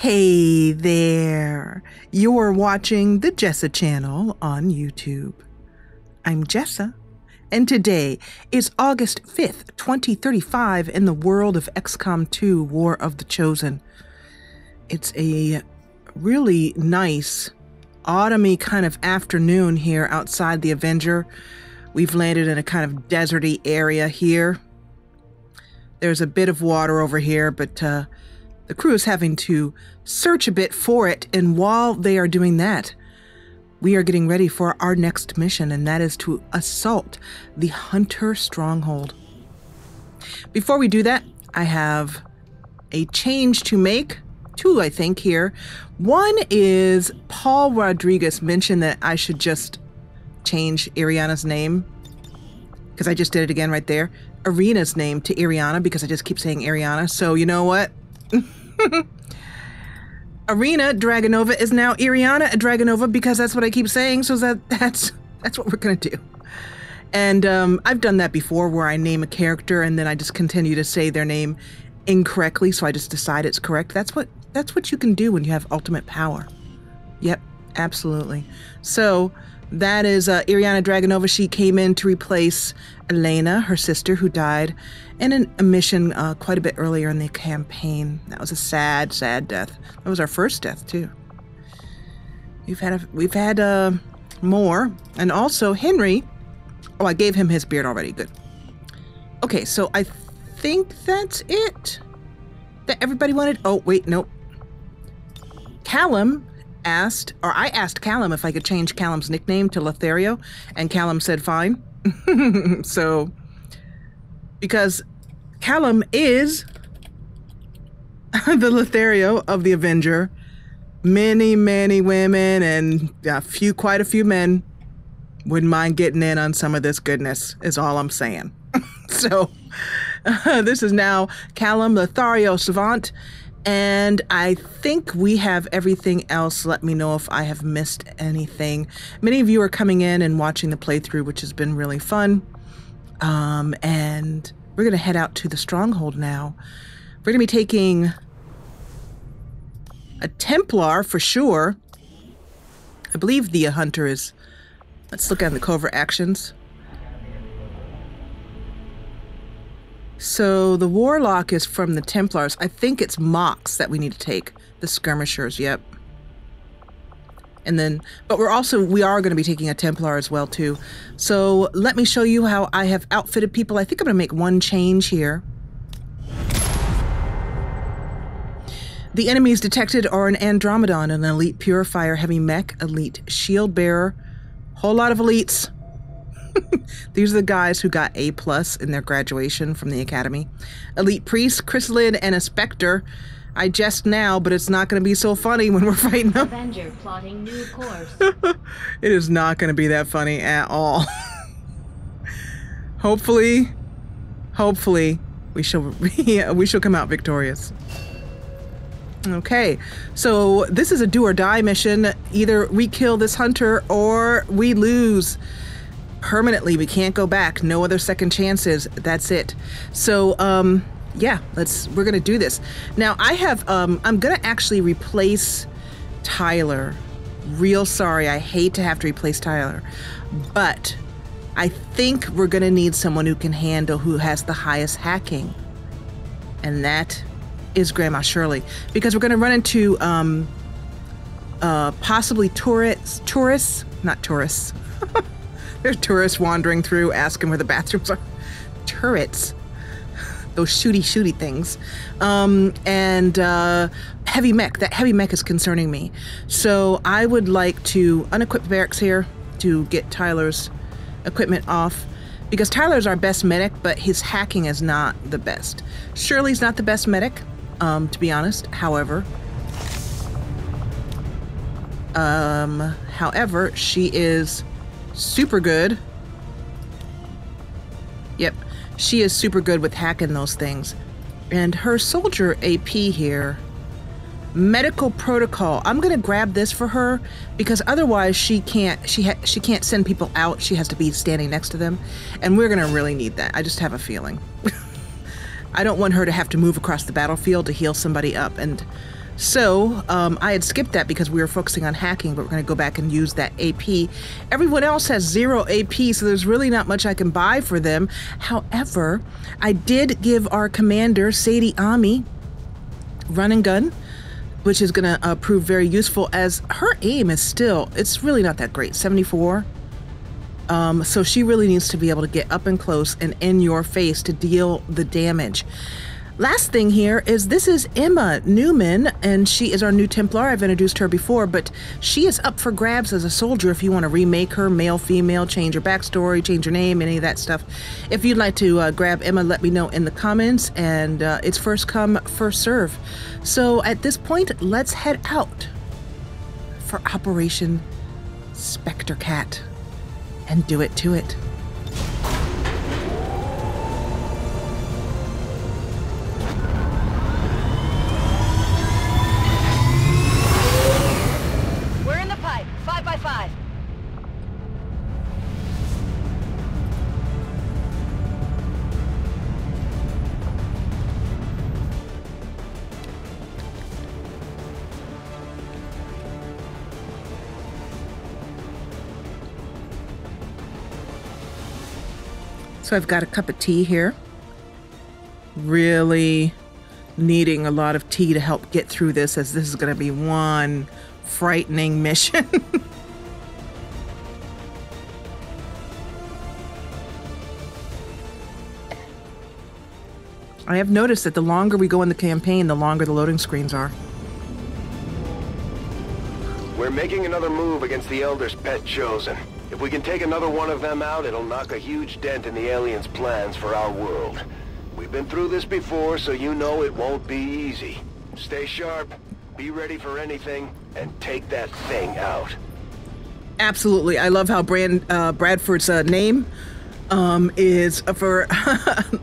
Hey there! You're watching the Jessa Channel on YouTube. I'm Jessa, and today is August 5th, 2035 in the world of XCOM 2, War of the Chosen. It's a really nice, autumny kind of afternoon here outside the Avenger. We've landed in a kind of deserty area here. There's a bit of water over here, but the crew is having to search a bit for it, and while they are doing that, we are getting ready for our next mission, and that is to assault the Hunter Stronghold. Before we do that, I have a change to make. Two, I think, here. One is Paul Rodriguez mentioned that I should just change Ariana's name, because I just did it again right there. Arena's name to Ariana, because I just keep saying Ariana. So you know what? Arena Dragonova is now Ariana Dragonova, because that's what I keep saying. So that's what we're gonna do. And I've done that before, where I name a character and then I just continue to say their name incorrectly, so I just decide it's correct. That's what you can do when you have ultimate power. Yep, absolutely. So that is Ariana Dragonova. She came in to replace Elena, her sister, who died in a mission quite a bit earlier in the campaign. That was a sad, sad death. That was our first death too. We've had more, and also Henry. Oh, I gave him his beard already. Good. Okay, so I think that's it that everybody wanted. Oh wait, nope. Callum asked, or I asked Callum if I could change Callum's nickname to Lothario, and Callum said fine. So, because Callum is the Lothario of the Avenger, many, many women and quite a few men wouldn't mind getting in on some of this goodness, is all I'm saying. So, this is now Callum Lothario Savant. And I think we have everything else. Let me know if I have missed anything. Many of you are coming in and watching the playthrough, which has been really fun. And we're going to head out to the Stronghold now. We're going to be taking a Templar for sure. I believe the Hunter is... Let's look at the covert actions. So the Warlock is from the Templars. I think it's Mox that we need to take. The Skirmishers, yep. And then, but we are going to be taking a Templar as well too. So let me show you how I have outfitted people. I think I'm going to make one change here. The enemies detected are an Andromedon, an elite Purifier, heavy mech, elite shield bearer, whole lot of elites. These are the guys who got A+ in their graduation from the academy. Elite priest, chrysalid, and a specter. I jest now, but it's not going to be so funny when we're fighting them. Avenger plotting new course. It is not going to be that funny at all. Hopefully, we shall come out victorious. Okay, so this is a do or die mission. Either we kill this hunter or we lose. Permanently, we can't go back. No other second chances. That's it. So, yeah, we're gonna do this. Now, I have, I'm gonna actually replace Tyler. Real sorry, I hate to have to replace Tyler, but I think we're gonna need someone who can handle, who has the highest hacking, and that is Grandma Shirley, because we're gonna run into, possibly tourists, not tourists. There's tourists wandering through asking where the bathrooms are. Turrets. Those shooty things. And heavy mech. That heavy mech is concerning me. So I would like to unequip barracks here to get Tyler's equipment off. Because Tyler's our best medic, but his hacking is not the best. Shirley's not the best medic, to be honest. However, she is super good. Yep, she is super good with hacking those things. And her soldier AP here, medical protocol. I'm gonna grab this for her because otherwise she can't send people out. She has to be standing next to them, and we're gonna really need that. I just have a feeling. I don't want her to have to move across the battlefield to heal somebody up, and So I had skipped that because we were focusing on hacking, but we're going to go back and use that AP. Everyone else has 0 AP, so there's really not much I can buy for them. However, I did give our commander, Sadie Ami, run and gun, which is going to prove very useful, as her aim is still, it's really not that great, 74. So she really needs to be able to get up and close and in your face to deal the damage. Last thing here is this is Emma Newman, and she is our new Templar. I've introduced her before, but she is up for grabs as a soldier if you want to remake her, male, female, change her backstory, change her name, any of that stuff. If you'd like to grab Emma, let me know in the comments, and it's first come, first serve. So at this point, let's head out for Operation Spectre Cat and do it to it. So I've got a cup of tea here. Really needing a lot of tea to help get through this, as this is going to be one frightening mission. I have noticed that the longer we go in the campaign, the longer the loading screens are. We're making another move against the Elder's pet Chosen. If we can take another one of them out, it'll knock a huge dent in the aliens' plans for our world. We've been through this before, so you know it won't be easy. Stay sharp, be ready for anything, and take that thing out. Absolutely. I love how Bradford's name is for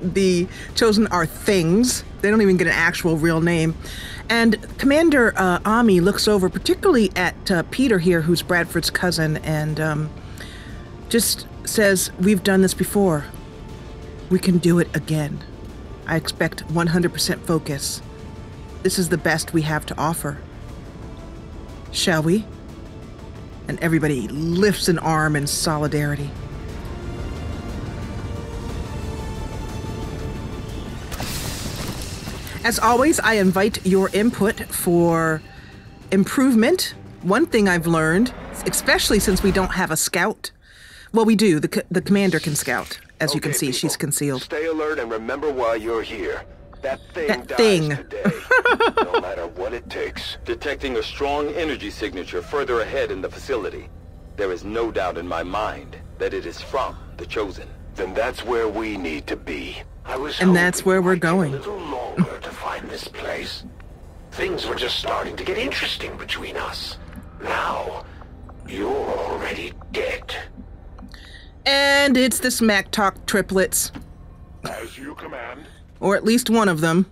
the Chosen are things. They don't even get an actual real name. And Commander Ami looks over particularly at Peter here, who's Bradford's cousin, and just says, we've done this before. We can do it again. I expect 100% focus. This is the best we have to offer. Shall we? And everybody lifts an arm in solidarity. As always, I invite your input for improvement. One thing I've learned, especially since we don't have a scout, well, we do. The commander can scout. As you can see, people, she's concealed. Stay alert and remember why you're here. That thing thing. dies today, no matter what it takes. Detecting a strong energy signature further ahead in the facility. There is no doubt in my mind that it is from the Chosen. Then that's where we need to be. And that's where we're going. A little longer to find this place. Things were just starting to get interesting between us. Now, you're already dead. And it's the Smack Talk triplets. As you command. Or at least one of them.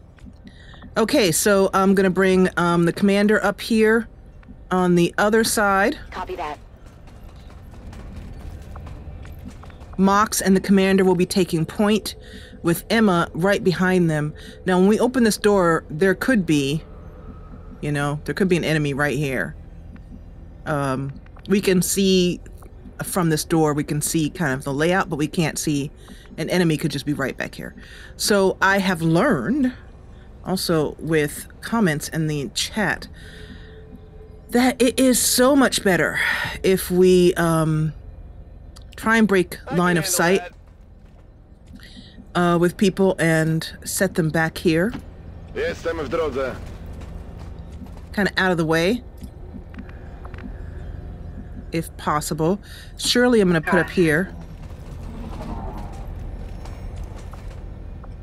Okay, so I'm going to bring the commander up here on the other side. Copy that. Mox and the commander will be taking point with Emma right behind them. Now, when we open this door, there could be, there could be an enemy right here. We can see from this door, we can see kind of the layout, but we can't see an enemy could just be right back here. So I have learned, also with comments in the chat, that it is so much better if we try and break line of sight with people and set them back here. Jestem w drodze. Kind of out of the way, if possible. Surely I'm going to put up here.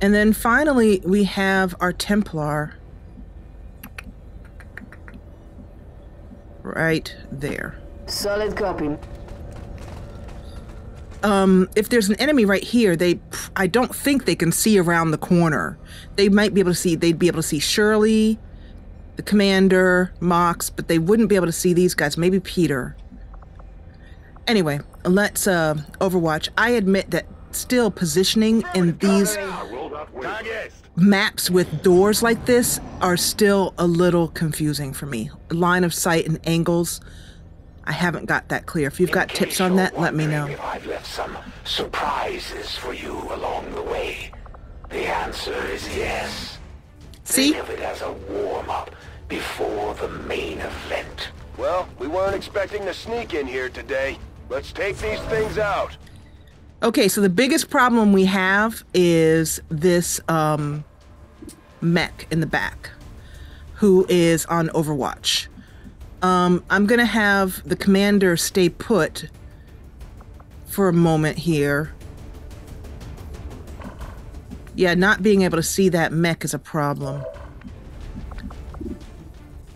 And then finally, we have our Templar right there. Solid copy. If there's an enemy right here, I don't think they can see around the corner. They might be able to see, they'd be able to see Shirley, the commander, Mox, but they wouldn't be able to see these guys, maybe Peter. Anyway, let's Overwatch. I admit that still positioning in these... Tak jest. maps with doors like this are still a little confusing for me. Line of sight and angles, I haven't got that clear. If you've got tips on that, let me know. If I've left some surprises for you along the way, the answer is yes. See? Think of it as a warm-up before the main event. Well, we weren't expecting to sneak in here today. Let's take these things out. Okay, so the biggest problem we have is this mech in the back who is on Overwatch. I'm gonna have the commander stay put for a moment here. Yeah, not being able to see that mech is a problem.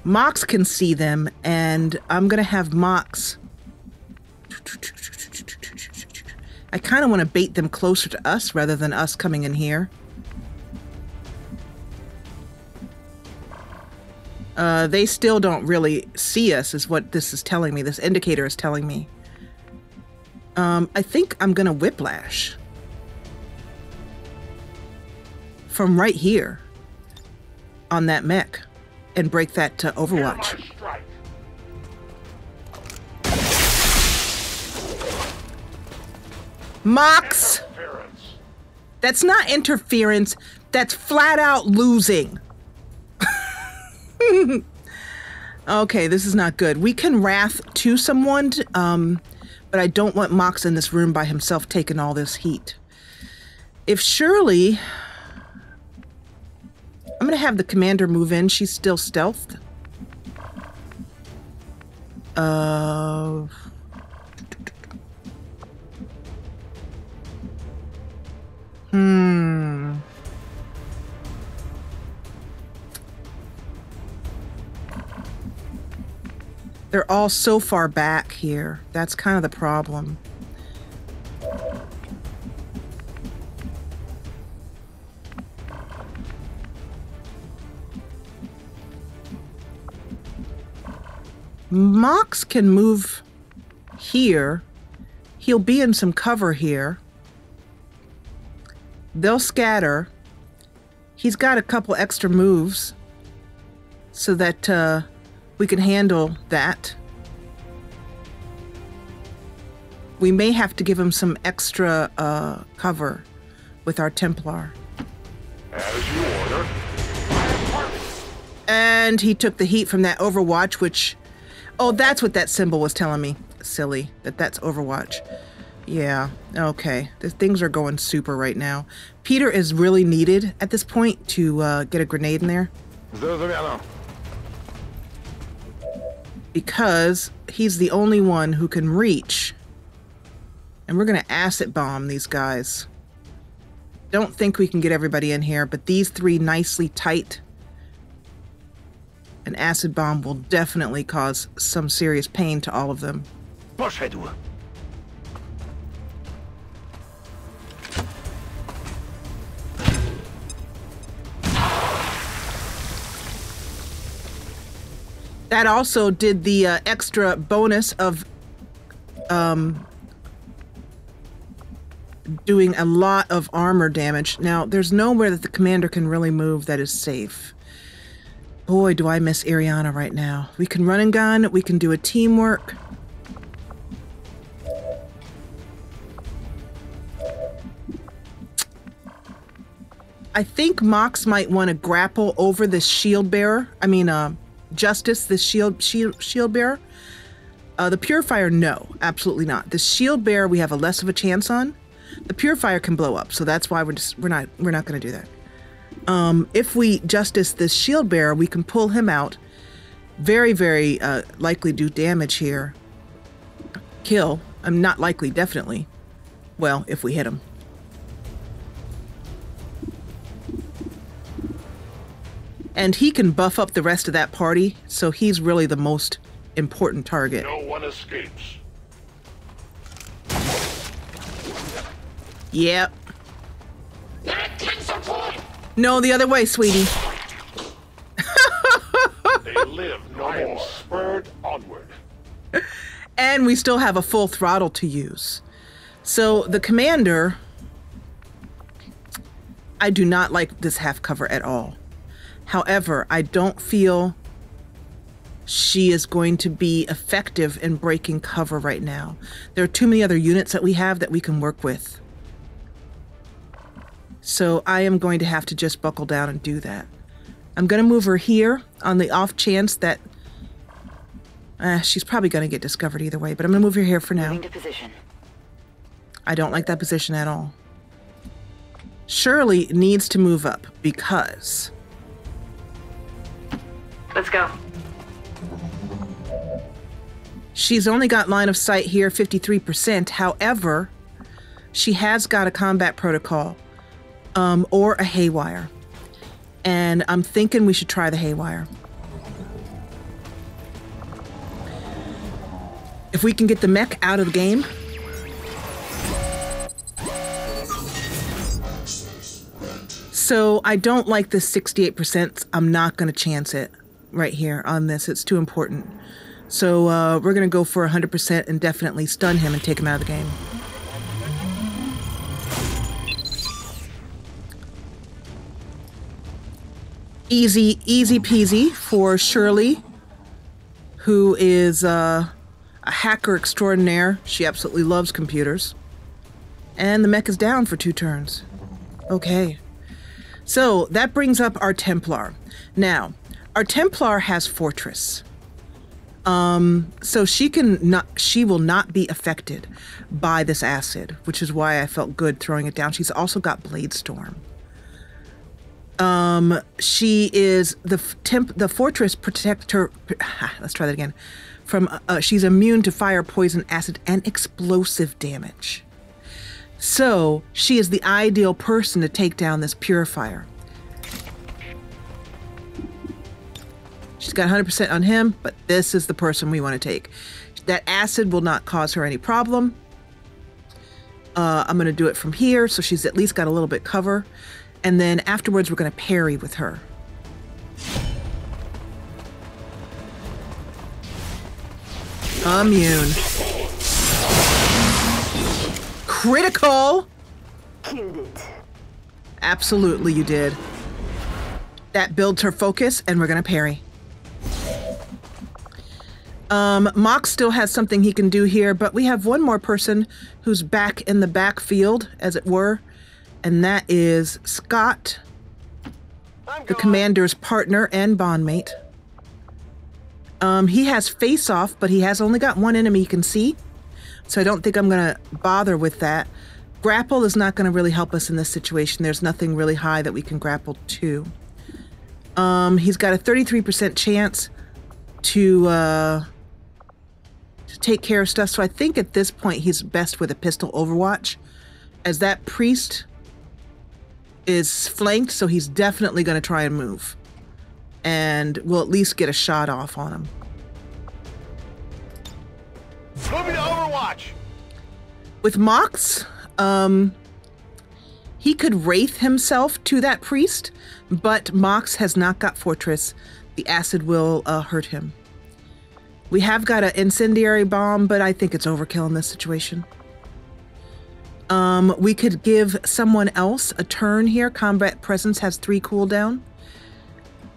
Mox can see them, and I'm gonna have Mox. I kind of want to bait them closer to us rather than us coming in here. They still don't really see us, is what this is telling me. This indicator is telling me. I think I'm gonna whiplash from right here on that mech and break that to Overwatch. Mox! That's not interference. That's flat out losing. Okay, this is not good. We can wrath to someone, but I don't want Mox in this room by himself taking all this heat. If Shirley... I'm going to have the commander move in. She's still stealthed. They're all so far back here. That's kind of the problem. Mox can move here. He'll be in some cover here. They'll scatter. He's got a couple extra moves so that we can handle that. We may have to give him some extra cover with our Templar. As you order. And he took the heat from that Overwatch, which... Oh, that's what that symbol was telling me. Silly. That's Overwatch. Yeah, okay. Things are going super right now. Peter is really needed at this point to get a grenade in there. Because he's the only one who can reach. And we're going to acid bomb these guys. Don't think we can get everybody in here, but these three nicely tight. An acid bomb will definitely cause some serious pain to all of them. That also did the extra bonus of doing a lot of armor damage. Now, there's nowhere that the commander can really move that is safe. Boy, do I miss Ariana right now. We can run and gun. We can do a teamwork. I think Mox might want to grapple over this shield bearer. I mean, Justice, this shield bearer. The Purifier, no, absolutely not. The shield bearer we have a less of a chance on. The Purifier can blow up, so that's why we're not going to do that. If we Justice this shield bearer, we can pull him out. Very, very likely do damage here. Kill. I'm not likely, definitely. Well, if we hit him. And he can buff up the rest of that party, so he's really the most important target. No one escapes. Yep. No, the other way, sweetie. They live no more. Spurred onward. And we still have a full throttle to use. So the commander I do not like this half cover at all. However, I don't feel she is going to be effective in breaking cover right now. There are too many other units that we have that we can work with. So I am going to have to just buckle down and do that. I'm going to move her here on the off chance that she's probably going to get discovered either way, but I'm going to move her here for now. Moving to position. I don't like that position at all. Shirley needs to move up because... Let's go. She's only got line of sight here, 53%. However, she has got a combat protocol or a haywire. And I'm thinking we should try the haywire. If we can get the mech out of the game. So I don't like this 68%. I'm not going to chance it right here on this. It's too important. So we're going to go for 100% and definitely stun him and take him out of the game. Easy peasy for Shirley, who is a hacker extraordinaire. She absolutely loves computers. And the mech is down for 2 turns. Okay. So that brings up our Templar. Now, our Templar has Fortress. So she will not be affected by this acid, which is why I felt good throwing it down. She's also got Blade Storm. She is the Fortress protect her. Let's try that again. From she's immune to fire, poison, acid, and explosive damage. So she is the ideal person to take down this purifier. She's got 100% on him, but this is the person we want to take. That acid will not cause her any problem. I'm going to do it from here, so she's at least got a little bit cover. And then afterwards, we're going to parry with her. Immune. Critical! Killed it. Absolutely, you did. That builds her focus, and we're going to parry. Mox still has something he can do here, but we have one more person who's back in the backfield, as it were, and that is Scott, the commander's partner and bondmate. He has face-off, but he has only got one enemy he can see, so I don't think I'm going to bother with that. Grapple is not going to really help us in this situation. There's nothing really high that we can grapple to. He's got a 33% chance to take care of stuff. So I think at this point he's best with a pistol overwatch, as that priest is flanked, so he's definitely going to try and move. And we'll at least get a shot off on him. Moving to Overwatch! With Mox, he could wraith himself to that priest, but Mox has not got Fortress. The acid will hurt him. We have got an incendiary bomb, but I think it's overkill in this situation. We could give someone else a turn here. Combat Presence has 3 cooldown.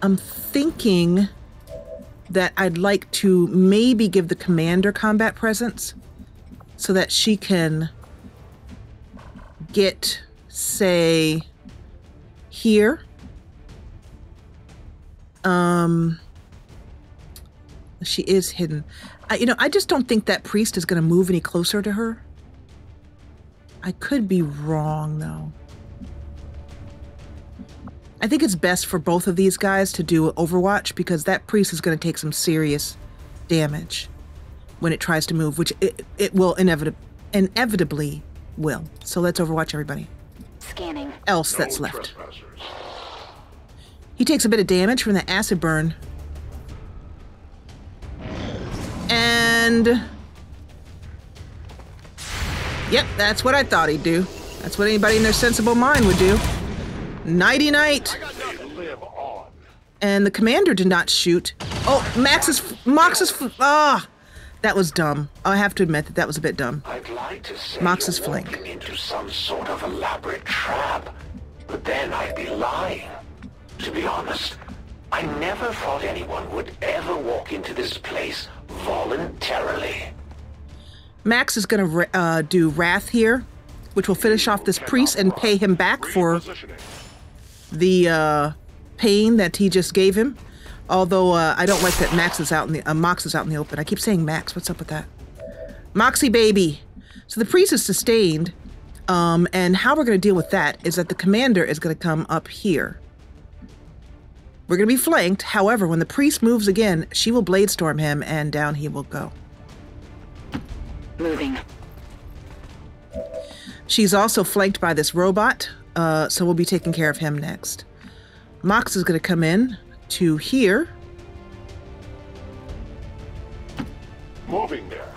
I'm thinking that I'd like to maybe give the commander Combat Presence so that she can get, say, here. She is hidden. I just don't think that priest is going to move any closer to her. I could be wrong, though. I think it's best for both of these guys to do Overwatch, because that priest is going to take some serious damage when it tries to move, which it will inevitably will. So let's Overwatch, everybody. Scanning. Else that's left. He takes a bit of damage from the acid burn. And... yep, that's what I thought he'd do. That's what anybody in their sensible mind would do. Nighty-night. And the commander did not shoot. Oh, Mox's... ah! That was dumb. I have to admit that was a bit dumb. I'd like to say Mox's you're flank. walking into some sort of elaborate trap, but then I'd be lying. To be honest, I never thought anyone would ever walk into this place voluntarily. Max is going to do Wrath here, which will finish off this priest and pay him back for the pain that he just gave him. Although I don't like that Mox is out in the open. I keep saying Max. What's up with that? Moxie baby. So the priest is sustained, and how we're going to deal with that is that the commander is going to come up here. We're going to be flanked. However, when the priest moves again, she will blade storm him, and down he will go. Moving. She's also flanked by this robot, so we'll be taking care of him next. Mox is going to come in to here. Moving there.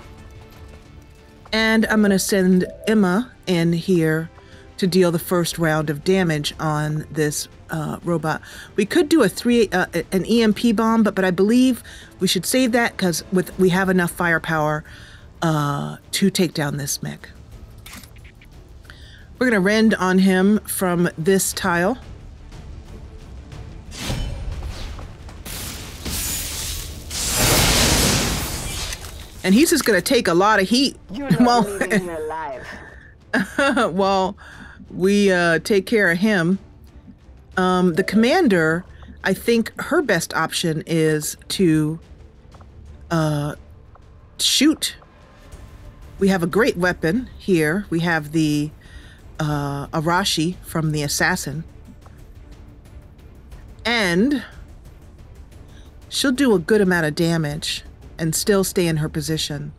And I'm going to send Emma in here to deal the first round of damage on this robot. We could do an EMP bomb, but I believe we should save that because we have enough firepower to take down this mech. We're going to rend on him from this tile. And he's just going to take a lot of heat. You're not leaving me alive. While we take care of him. The commander, I think her best option is to shoot. We have a great weapon here. We have the Arashi from the assassin. And she'll do a good amount of damage and still stay in her position.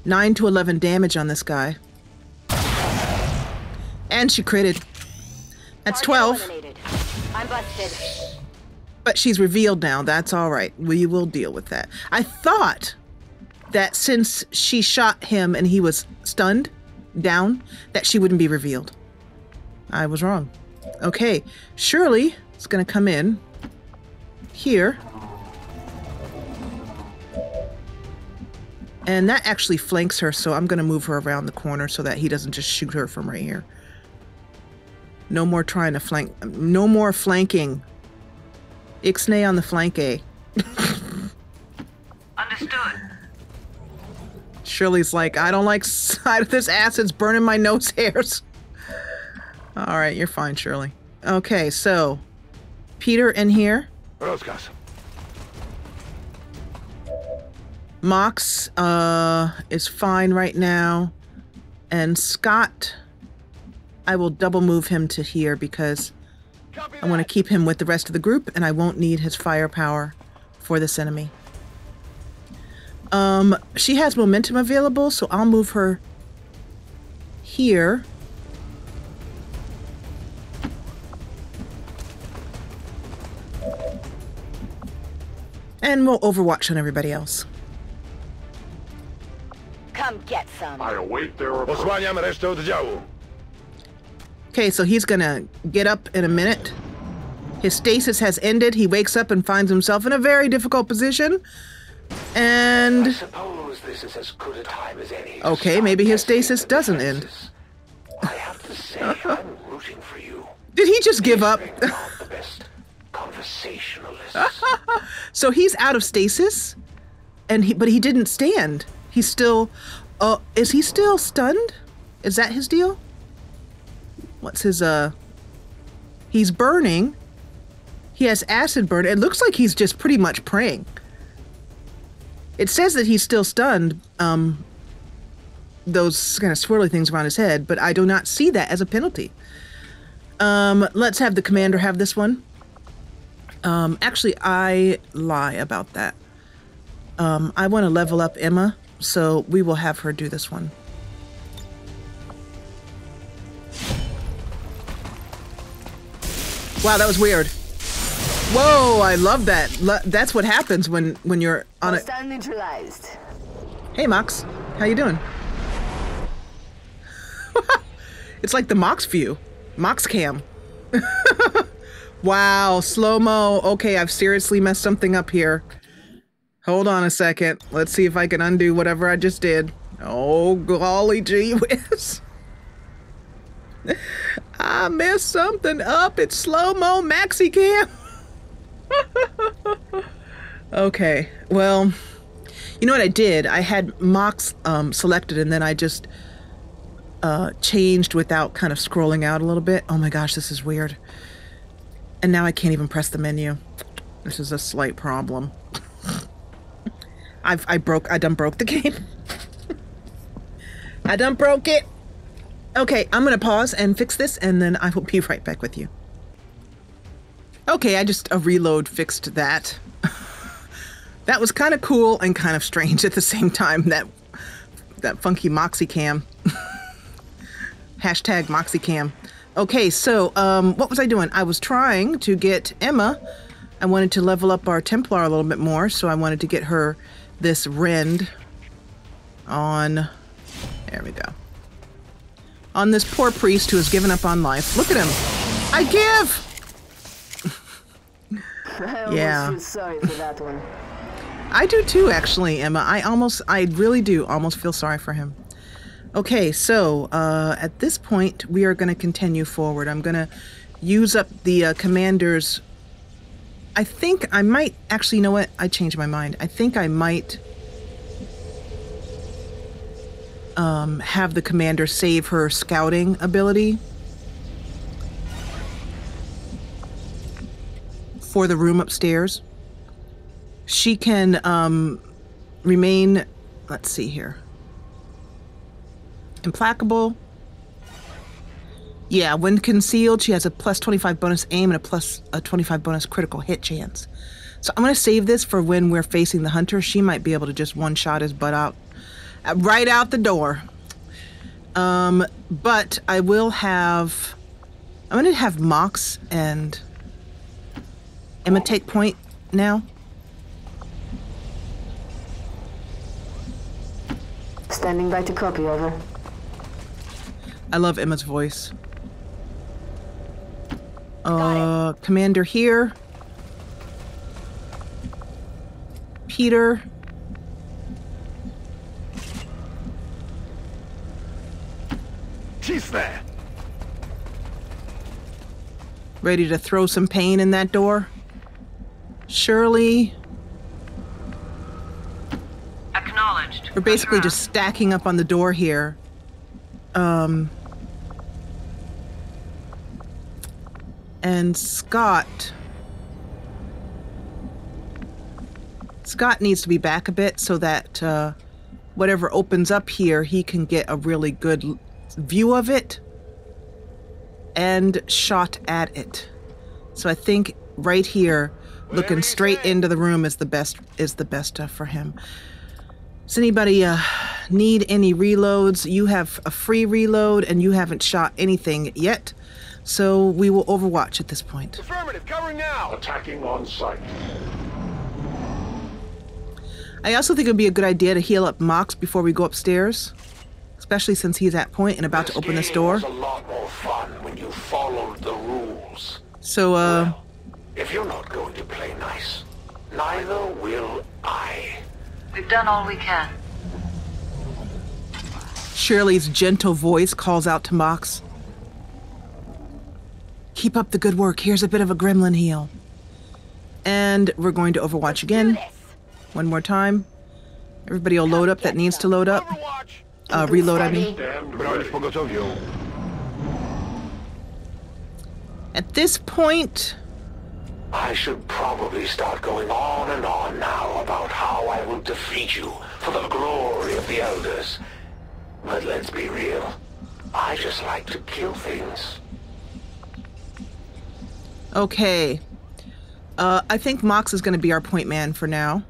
9 to 11 damage on this guy. And she critted. That's 12. I'm busted. But she's revealed now. That's all right. We will deal with that. I thought that since she shot him and he was stunned down, that she wouldn't be revealed. I was wrong. Okay. Shirley is going to come in here. And that actually flanks her, so I'm going to move her around the corner so that he doesn't just shoot her from right here. No more trying to flank. No more flanking. Ixnay on the flanke. Understood. Shirley's like, I don't like this acid's burning my nose hairs. All right, you're fine, Shirley. Okay, so Peter in here. Mox is fine right now. And Scott, I will double move him to here because I want to keep him with the rest of the group and I won't need his firepower for this enemy. She has momentum available, so I'll move her here. And we'll overwatch on everybody else. Come get some. I await their approach. Osłaniam resztę oddziału. Okay, so he's gonna get up in a minute. His stasis has ended. He wakes up and finds himself in a very difficult position. And I suppose this is as good a time as any. okay, maybe his stasis doesn't end. I have to say, I'm rooting for you. Did he just give up? These are the best conversationalists. So he's out of stasis, but he didn't stand. He's still. Is he still stunned? Is that his deal? What's his He's burning. He has acid burn. It looks like he's just pretty much praying. It says that he's still stunned. Those kind of swirly things around his head, but I do not see that as a penalty. Let's have the commander have this one. Actually, I lie about that. I want to level up Emma, so we will have her do this one. Wow, that was weird. Whoa, I love that. That's what happens when you're on a... Stand neutralized. Hey, Mox. How you doing? It's like the Mox view. Mox cam. Wow, slow-mo. Okay, I've seriously messed something up here. Hold on a second. Let's see if I can undo whatever I just did. Oh, golly gee whiz. I messed something up. It's slow-mo maxi cam. Okay, well, you know what I did? I had Mox selected, and then I just changed without kind of scrolling out a little bit. Oh my gosh, this is weird. And now I can't even press the menu. This is a slight problem. I done broke the game. I done broke it. Okay, I'm gonna pause and fix this, and then I will be right back with you. Okay, I just a reload fixed that. That was kind of cool and kind of strange at the same time. That funky Moxie cam. Hashtag MoxieCam. Okay, so what was I doing? I was trying to get Emma. I wanted to level up our Templar a little bit more, so I wanted to get her this rend on. There we go. On this poor priest who has given up on life. Look at him. I give. I feel sorry for that one. I do too, actually, Emma. I really do almost feel sorry for him. Okay, so at this point, we are going to continue forward. I'm going to use up the commander's... I think I might... Actually, you know what? I changed my mind. I think I might have the commander save her scouting ability for the room upstairs. She can remain... Let's see here. Implacable. Yeah, when concealed, she has a plus 25 bonus aim and a plus 25 bonus critical hit chance. So I'm going to save this for when we're facing the hunter. She might be able to just one-shot his butt out. Right out the door. But I will have... I'm going to have Mox and Emma take point now. Standing by to copy, over. I love Emma's voice. Commander here. Peter. She's there. Ready to throw some pain in that door? Shirley. Acknowledged. We're basically just stacking up on the door here. And Scott needs to be back a bit so that whatever opens up here, he can get a really good view of it and shot at it. So I think right here, looking straight into the room is the best for him. Does anybody need any reloads? You have a free reload and you haven't shot anything yet. So we will overwatch at this point. Affirmative, covering now. Attacking on sight. I also think it would be a good idea to heal up Mox before we go upstairs. Especially since he's at point and about to open this door. It was a lot more fun when you followed the rules. So, Well, if you're not going to play nice, neither will I. We've done all we can. Shirley's gentle voice calls out to Mox. Keep up the good work. Here's a bit of a gremlin heal. And we're going to overwatch again. One more time. Everybody will load up that needs to load up. Reload, I mean. At this point... I should probably start going on and on now about how I will defeat you for the glory of the Elders. But let's be real. I just like to kill things. Okay. I think Mox is going to be our point man for now.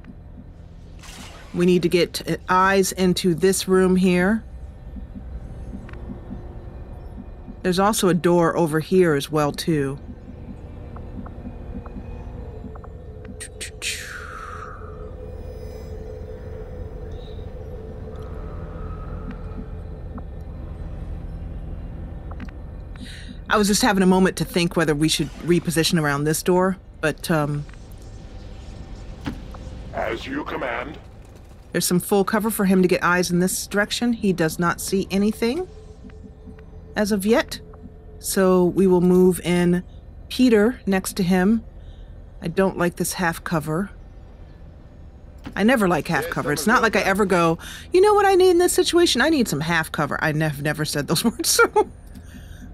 We need to get eyes into this room here. There's also a door over here as well, too. I was just having a moment to think whether we should reposition around this door, but, As you command. there's some full cover for him to get eyes in this direction. He does not see anything as of yet. So we will move in Peter next to him. I don't like this half cover. I never like half cover. It's not like I ever go, you know what I need in this situation? I need some half cover. I never said those words,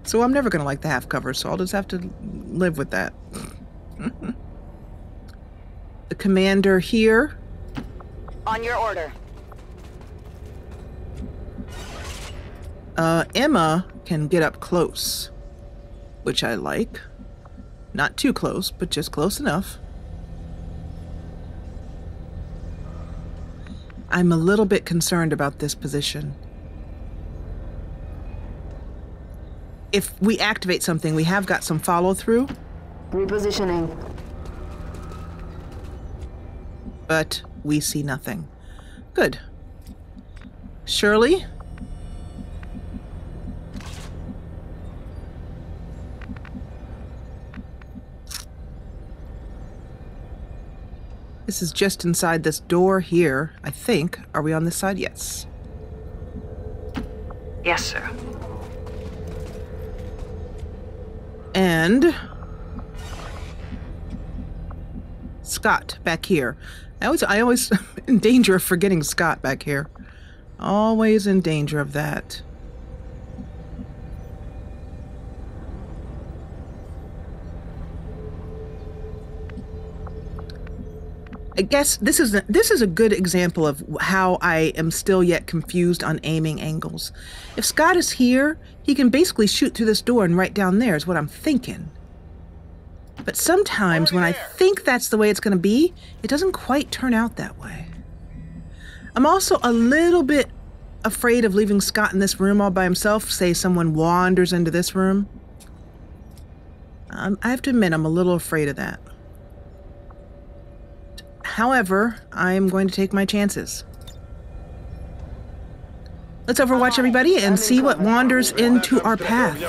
so I'm never going to like the half cover, so I'll just have to live with that. The commander here. On your order. Emma can get up close, which I like. Not too close, but just close enough. I'm a little bit concerned about this position. If we activate something, we have got some follow-through. Repositioning. But we see nothing. Good. Shirley? This is just inside this door here, I think. Are we on this side? Yes. Yes, sir. And Scott back here. I always in danger of forgetting Scott back here. Always in danger of that. I guess this is a good example of how I am still yet confused on aiming angles. If Scott is here, he can basically shoot through this door and right down there is what I'm thinking. But sometimes when I think that's the way it's going to be, it doesn't quite turn out that way. I'm also a little bit afraid of leaving Scott in this room all by himself. Say someone wanders into this room. I have to admit, I'm a little afraid of that. However, I am going to take my chances. Let's overwatch everybody and see what wanders into our path.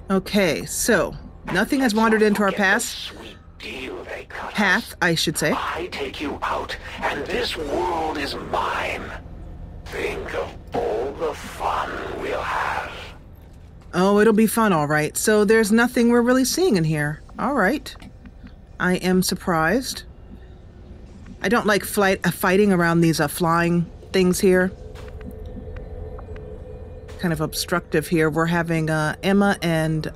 Okay, so nothing has wandered into our path. I should say. I take you out, and this world is mine. Think of all the fun we'll have. Oh, it'll be fun, all right. So there's nothing we're really seeing in here. All right. I am surprised. I don't like fighting around these flying things here. Kind of obstructive here. We're having Emma and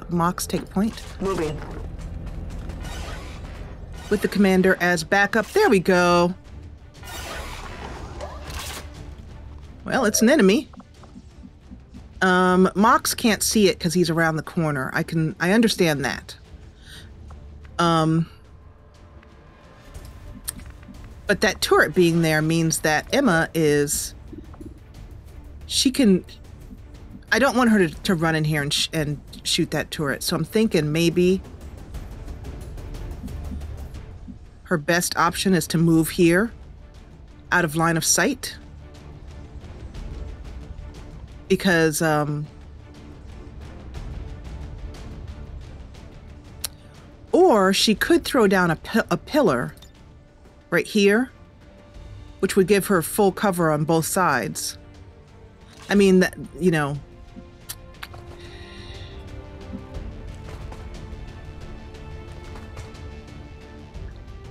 Mox take point. Moving. With the commander as backup. There we go. Well, it's an enemy. Mox can't see it because he's around the corner. I understand that. But that turret being there means that Emma is... She can... I don't want her to run in here and shoot that turret. So I'm thinking maybe her best option is to move here out of line of sight. Because, or she could throw down a pillar right here, which would give her full cover on both sides. I mean, that, you know.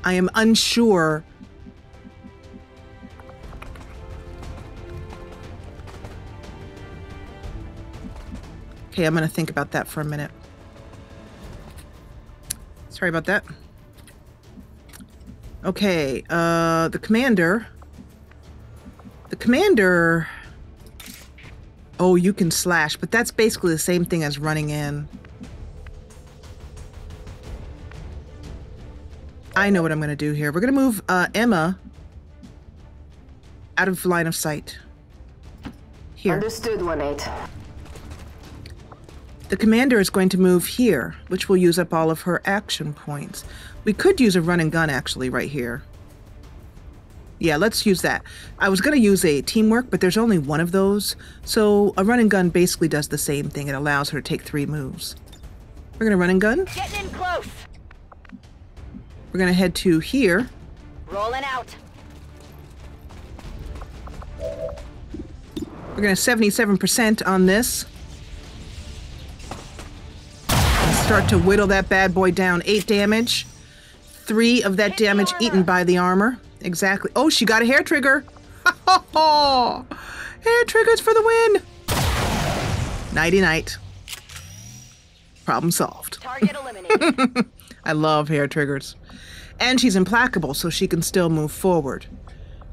I am unsure. Okay, I'm going to think about that for a minute. Sorry about that. Okay, the commander. The commander... Oh, you can slash, but that's basically the same thing as running in. I know what I'm going to do here. We're going to move Emma out of line of sight. Here. Understood, 1-8. The commander is going to move here, which will use up all of her action points. We could use a run and gun, actually, right here. Yeah, let's use that. I was going to use a teamwork, but there's only one of those. So a run and gun basically does the same thing. It allows her to take 3 moves. We're going to run and gun. Getting in close. We're going to head to here. Rolling out. We're going to 77% on this. Start to whittle that bad boy down. 8 damage. 3 of that damage eaten by the armor. Exactly. Oh, she got a hair trigger. Hair triggers for the win. Nighty-night. Problem solved. Target eliminated. I love hair triggers. And she's implacable, so she can still move forward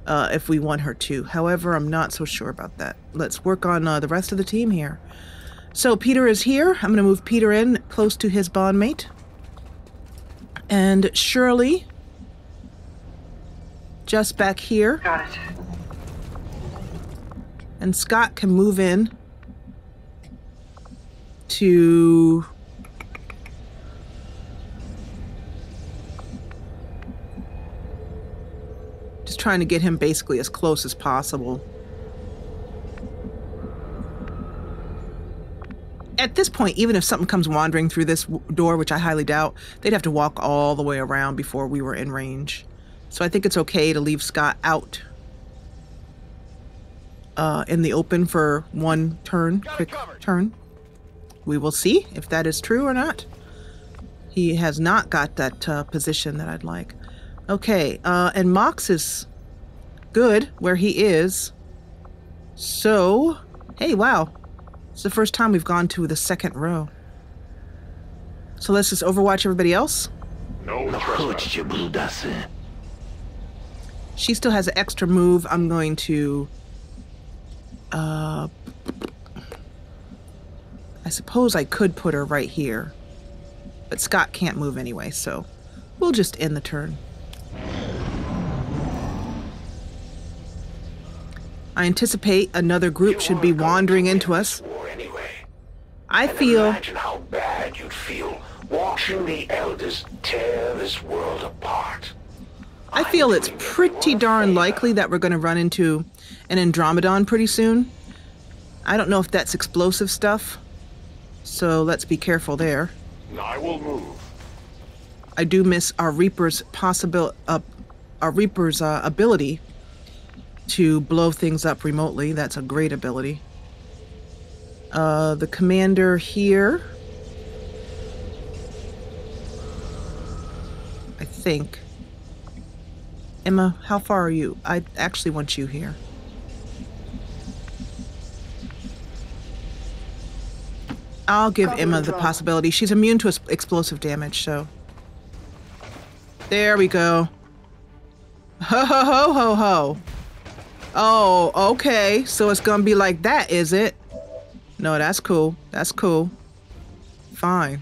if we want her to. However, I'm not so sure about that. Let's work on the rest of the team here. So Peter is here. I'm going to move Peter in close to his bondmate. And Shirley, just back here. Got it. And Scott can move in to... just trying to get him basically as close as possible. At this point, even if something comes wandering through this door, which I highly doubt, they'd have to walk all the way around before we were in range. So I think it's okay to leave Scott out in the open for one turn, quick turn. We will see if that is true or not. He has not got that position that I'd like. Okay, and Mox is good where he is. So, hey, wow. It's the first time we've gone to the second row. So let's just overwatch everybody else. She still has an extra move. I'm going to... I suppose I could put her right here. But Scott can't move anyway, so we'll just end the turn. I anticipate another group should be wandering into us. I feel... imagine how bad you'd feel watching the Elders tear this world apart. I feel it's pretty darn likely that we're going to run into an Andromedon pretty soon. I don't know if that's explosive stuff, so let's be careful there. I will move. I do miss our Reaper's ability to blow things up remotely. That's a great ability. The commander here, I think. Emma, how far are you? I actually want you here. I'll give Emma the possibility. She's immune to explosive damage, so. There we go. Ho ho ho ho ho. Oh, okay. So it's gonna be like that, is it? No, that's cool. That's cool. Fine.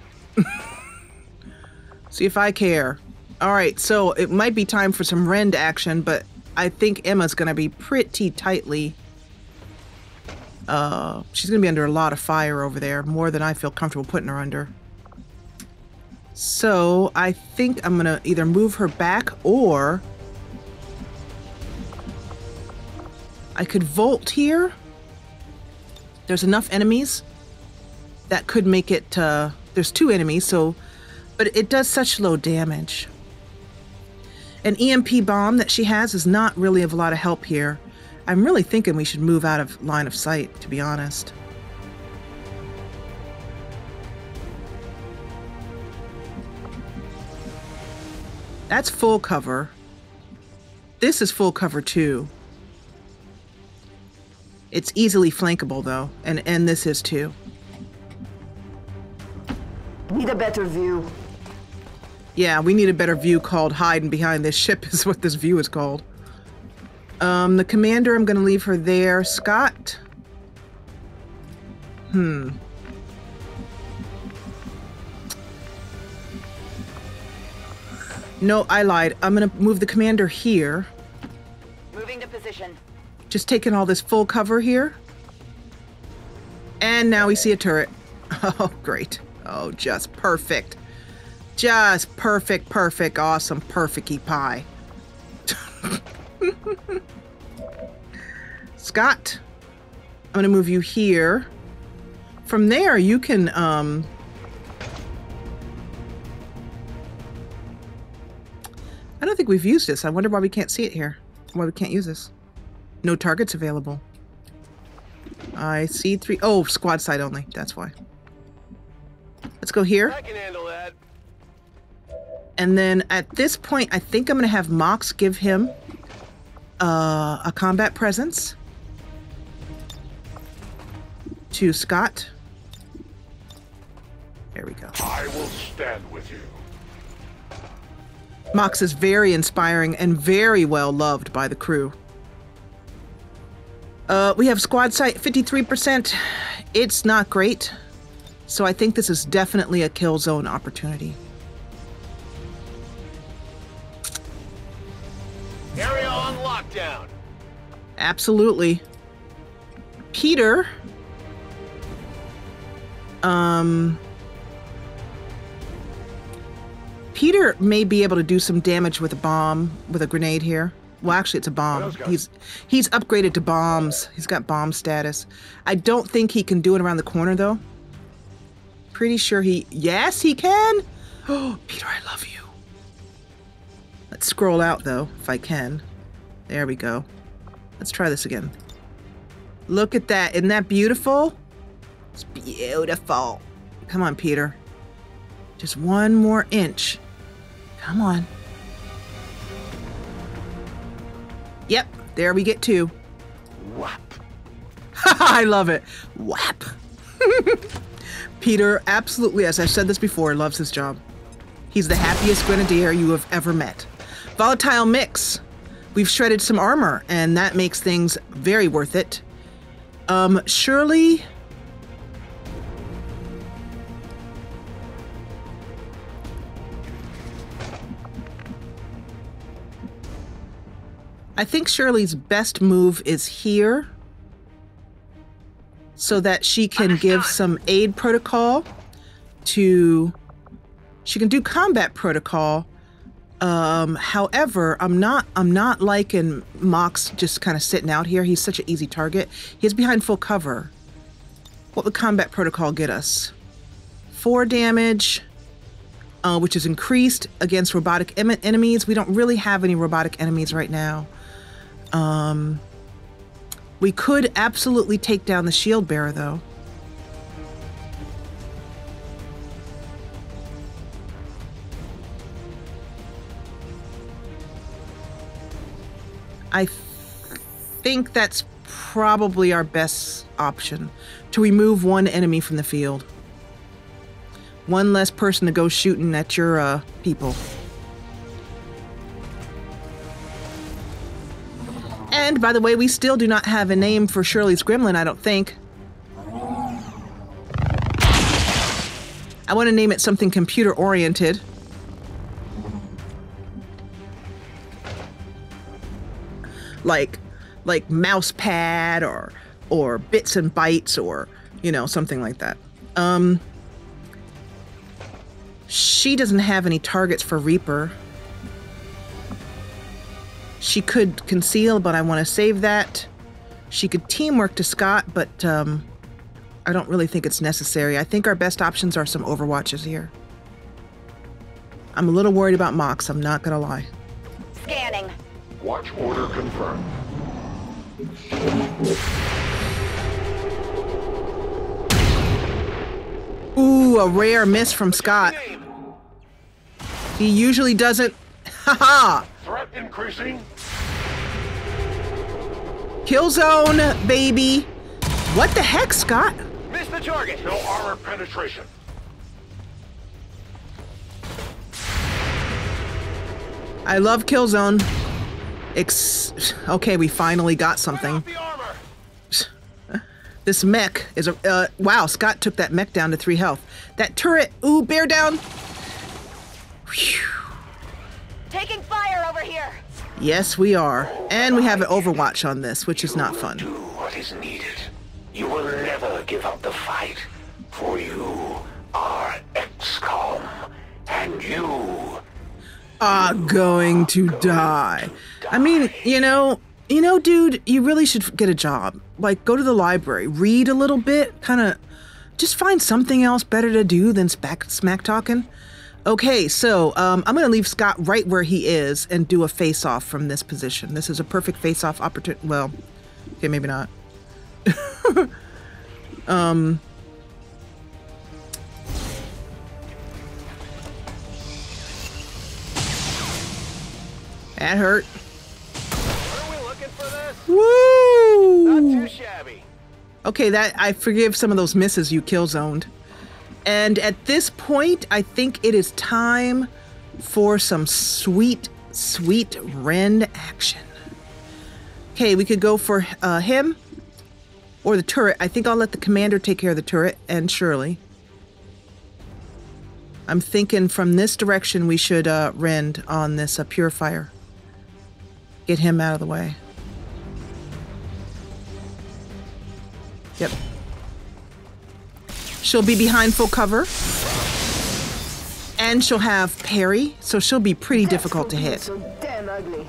See if I care. All right, so it might be time for some rend action, but I think Emma's gonna be pretty tightly... she's gonna be under a lot of fire over there, more than I feel comfortable putting her under. So I think I'm gonna either move her back or I could Volt here. There's enough enemies that could make it, there's 2 enemies, so, but it does such low damage. An EMP bomb that she has is not really of a lot of help here. I'm really thinking we should move out of line of sight, to be honest. That's full cover. This is full cover too. It's easily flankable though, and this is too. Need a better view. Yeah, we need a better view called hiding behind this ship is what this view is called. The commander, I'm gonna leave her there. Scott? No, I lied. I'm gonna move the commander here. Moving to position. Just taking all this full cover here. And now we see a turret. Oh, great. Oh, just perfect. Just perfect, perfect, awesome, perfect-y pie. Scott, I'm gonna move you here. From there, you can, I don't think we've used this. I wonder why we can't see it here. Why we can't use this. No targets available. I see 3. Oh, squad side only. That's why. Let's go here. I can handle that. And then at this point, I think I'm going to have Mox give him a combat presence to Scott. There we go. I will stand with you. Mox is very inspiring and very well loved by the crew. We have squad sight 53%. It's not great. So I think this is definitely a kill zone opportunity. Area on lockdown. Absolutely. Peter. Peter may be able to do some damage with a bomb, with a grenade here. Well, actually, it's a bomb. He's upgraded to bombs. He's got bomb status. I don't think he can do it around the corner, though. Pretty sure he... Yes, he can! Oh, Peter, I love you. Let's scroll out, though, if I can. There we go. Let's try this again. Look at that. Isn't that beautiful? It's beautiful. Come on, Peter. Just one more inch. Come on. Yep, there we get 2. Whap. I love it. Whap. Peter, absolutely, as I've said this before, loves his job. He's the happiest grenadier you have ever met. Volatile mix. We've shredded some armor, and that makes things very worth it. Shirley... I think Shirley's best move is here so that she can give some aid protocol to... She can do combat protocol. However, I'm not liking Mox just kind of sitting out here. He's such an easy target. He's behind full cover. What would combat protocol get us? 4 damage, which is increased against robotic enemies. We don't really have any robotic enemies right now. We could absolutely take down the shield bearer, though. I think that's probably our best option, to remove 1 enemy from the field. 1 less person to go shooting at your people. And, by the way, we still do not have a name for Shirley's gremlin, I don't think. I want to name it something computer-oriented. Like mouse pad or bits and bytes or, you know, something like that. She doesn't have any targets for Reaper. She could conceal, but I want to save that. She could teamwork to Scott, but I don't really think it's necessary. I think our best options are some Overwatches here. I'm a little worried about Mox, I'm not gonna lie. Scanning. Watch order confirmed. Ooh, a rare miss from Scott. He usually doesn't. Haha! Threat increasing. Kill zone, baby. What the heck, Scott? Miss the target. No armor penetration. I love kill zone. Okay, we finally got something. The armor. This mech is a... wow, Scott took that mech down to 3 health. That turret, ooh, bear down. Whew. Taking fire over here. Yes, we are. And we have an Overwatch on this, which is not fun. Do what is needed. You will never give up the fight, for you are XCOM, and you are going to die. I mean, you know, dude, you really should get a job. Like, go to the library, read a little bit, kind of just find something else better to do than smack talking. Okay, so I'm going to leave Scott right where he is and do a face-off from this position. This is a perfect face-off opportunity. Well, okay, maybe not. That hurt. Are we looking for this? Woo! Not too shabby. Okay, that I forgive some of those misses you kill zoned. And at this point, I think it is time for some sweet, sweet Ren action. Okay, we could go for him or the turret. I think I'll let the commander take care of the turret and Shirley. I'm thinking from this direction we should rend on this purifier. Get him out of the way. Yep. She'll be behind full cover. And she'll have parry, so she'll be pretty difficult to hit. So damn ugly.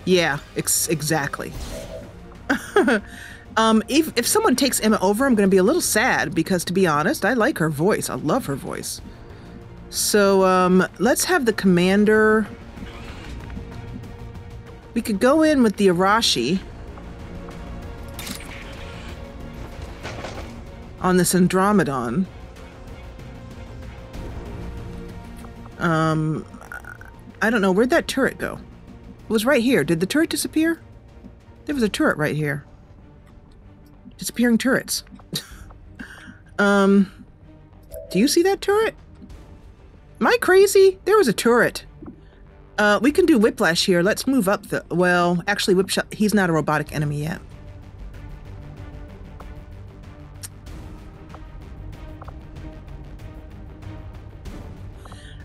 Yeah, exactly. If someone takes Emma over, I'm going to be a little sad because, to be honest, I like her voice. I love her voice. So let's have the commander. We could go in with the Arashi on this Andromedon. I don't know. Where'd that turret go? It was right here. Did the turret disappear? There was a turret right here. Disappearing turrets. Do you see that turret? Am I crazy? There was a turret. We can do Whiplash here. Let's move up the... Well, actually, Whiplash, he's not a robotic enemy yet.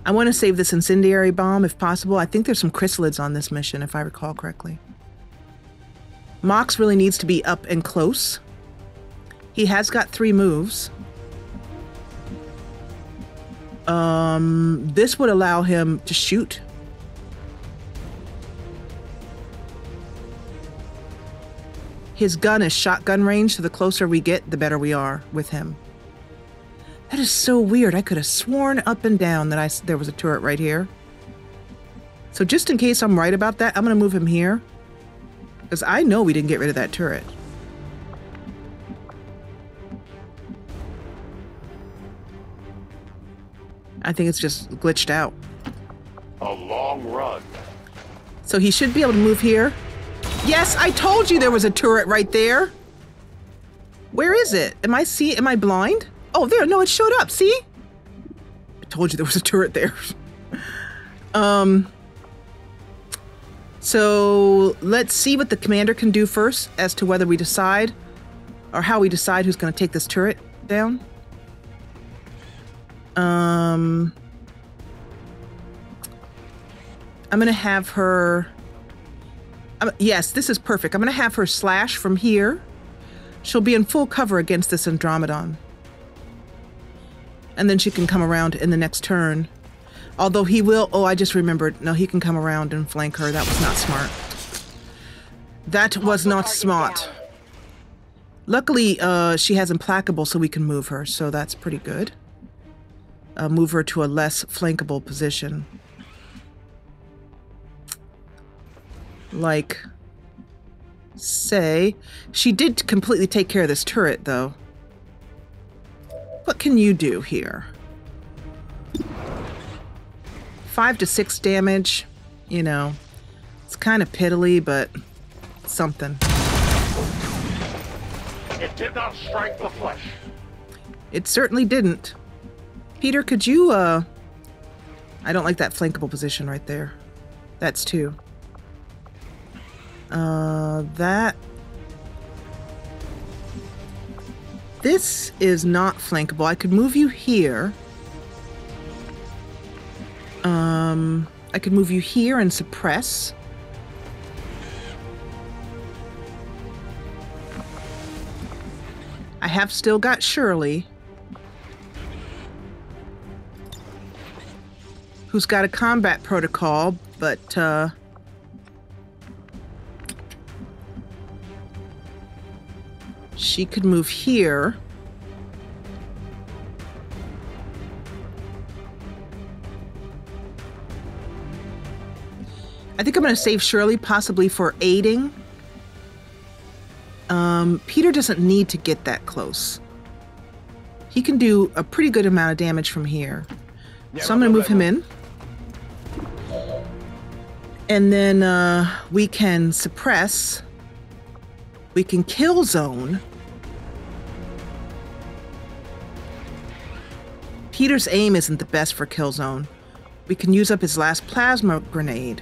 I want to save this incendiary bomb if possible. I think there's some chrysalids on this mission, if I recall correctly. Mox really needs to be up and close. He has got 3 moves. This would allow him to shoot. His gun is shotgun range, so the closer we get, the better we are with him. That is so weird. I could have sworn up and down that there was a turret right here. So just in case I'm right about that, I'm going to move him here. Because I know we didn't get rid of that turret. I think it's just glitched out. A long run. So he should be able to move here. Yes, I told you there was a turret right there. Where is it? Am I blind? Oh, there. No, it showed up. See? I told you there was a turret there. So let's see what the commander can do first as to whether we decide or how we decide who's going to take this turret down. I'm going to have her... yes, this is perfect. I'm going to have her slash from here. She'll be in full cover against this Andromedon. And then she can come around in the next turn. Although he will... Oh, I just remembered. No, he can come around and flank her. That was not smart. That was not smart. Luckily, she has Implacable, so we can move her. So that's pretty good. Move her to a less flankable position. Like, say... She did completely take care of this turret, though. What can you do here? 5 to 6 damage. You know, it's kind of piddly, but something. It did not strike the flesh. It certainly didn't. Peter, could you, I don't like that flankable position right there. That's 2. This is not flankable. I could move you here. I could move you here and suppress. I have still got Shirley, who's got a combat protocol, but she could move here. I think I'm going to save Shirley possibly for aiding Peter doesn't need to get that close. He can do a pretty good amount of damage from here. So I'm going to move him in. And then we can suppress. We can kill zone. Peter's aim isn't the best for kill zone. We can use up his last plasma grenade.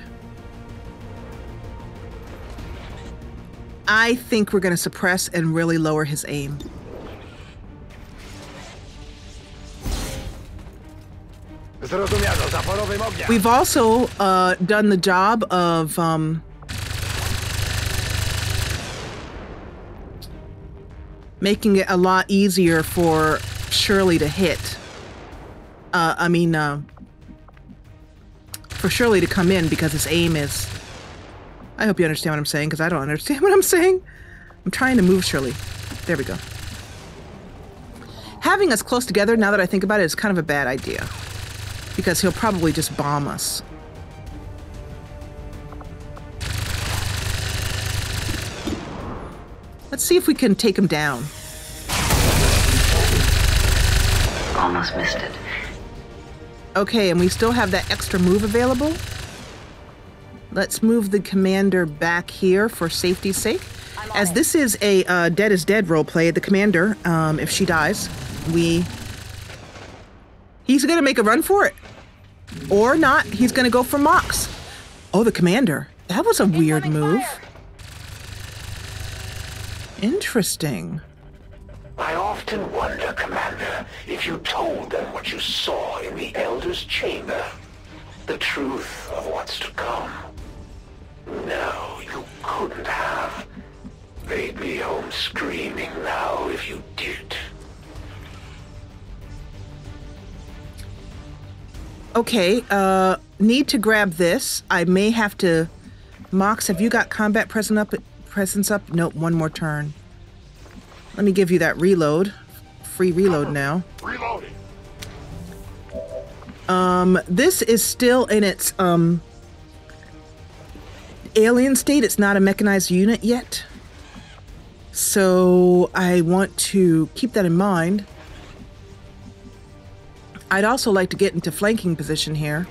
I think we're going to suppress and really lower his aim. We've also done the job of making it a lot easier for Shirley to hit. For Shirley to come in because his aim is... I hope you understand what I'm saying, because I don't understand what I'm saying. I'm trying to move Shirley. There we go. Having us close together, now that I think about it, is kind of a bad idea. Because he'll probably just bomb us. Let's see if we can take him down. Almost missed it. Okay, and we still have that extra move available. Let's move the commander back here for safety's sake. As this is a dead is dead roleplay, the commander, if she dies, he's gonna make a run for it. Or not, he's gonna go for Mox. Oh, the commander. That was a weird move. Interesting. I often wonder, Commander, if you told them what you saw in the Elder's chamber. The truth of what's to come. No, you couldn't have. They'd be home screaming now if you did. Okay, need to grab this. I may have to... Mox, have you got combat presence up? Nope, one more turn. Let me give you that reload. Free reload now. Reloading. This is still in its, alien state. It's not a mechanized unit yet. So I want to keep that in mind. I'd also like to get into flanking position here.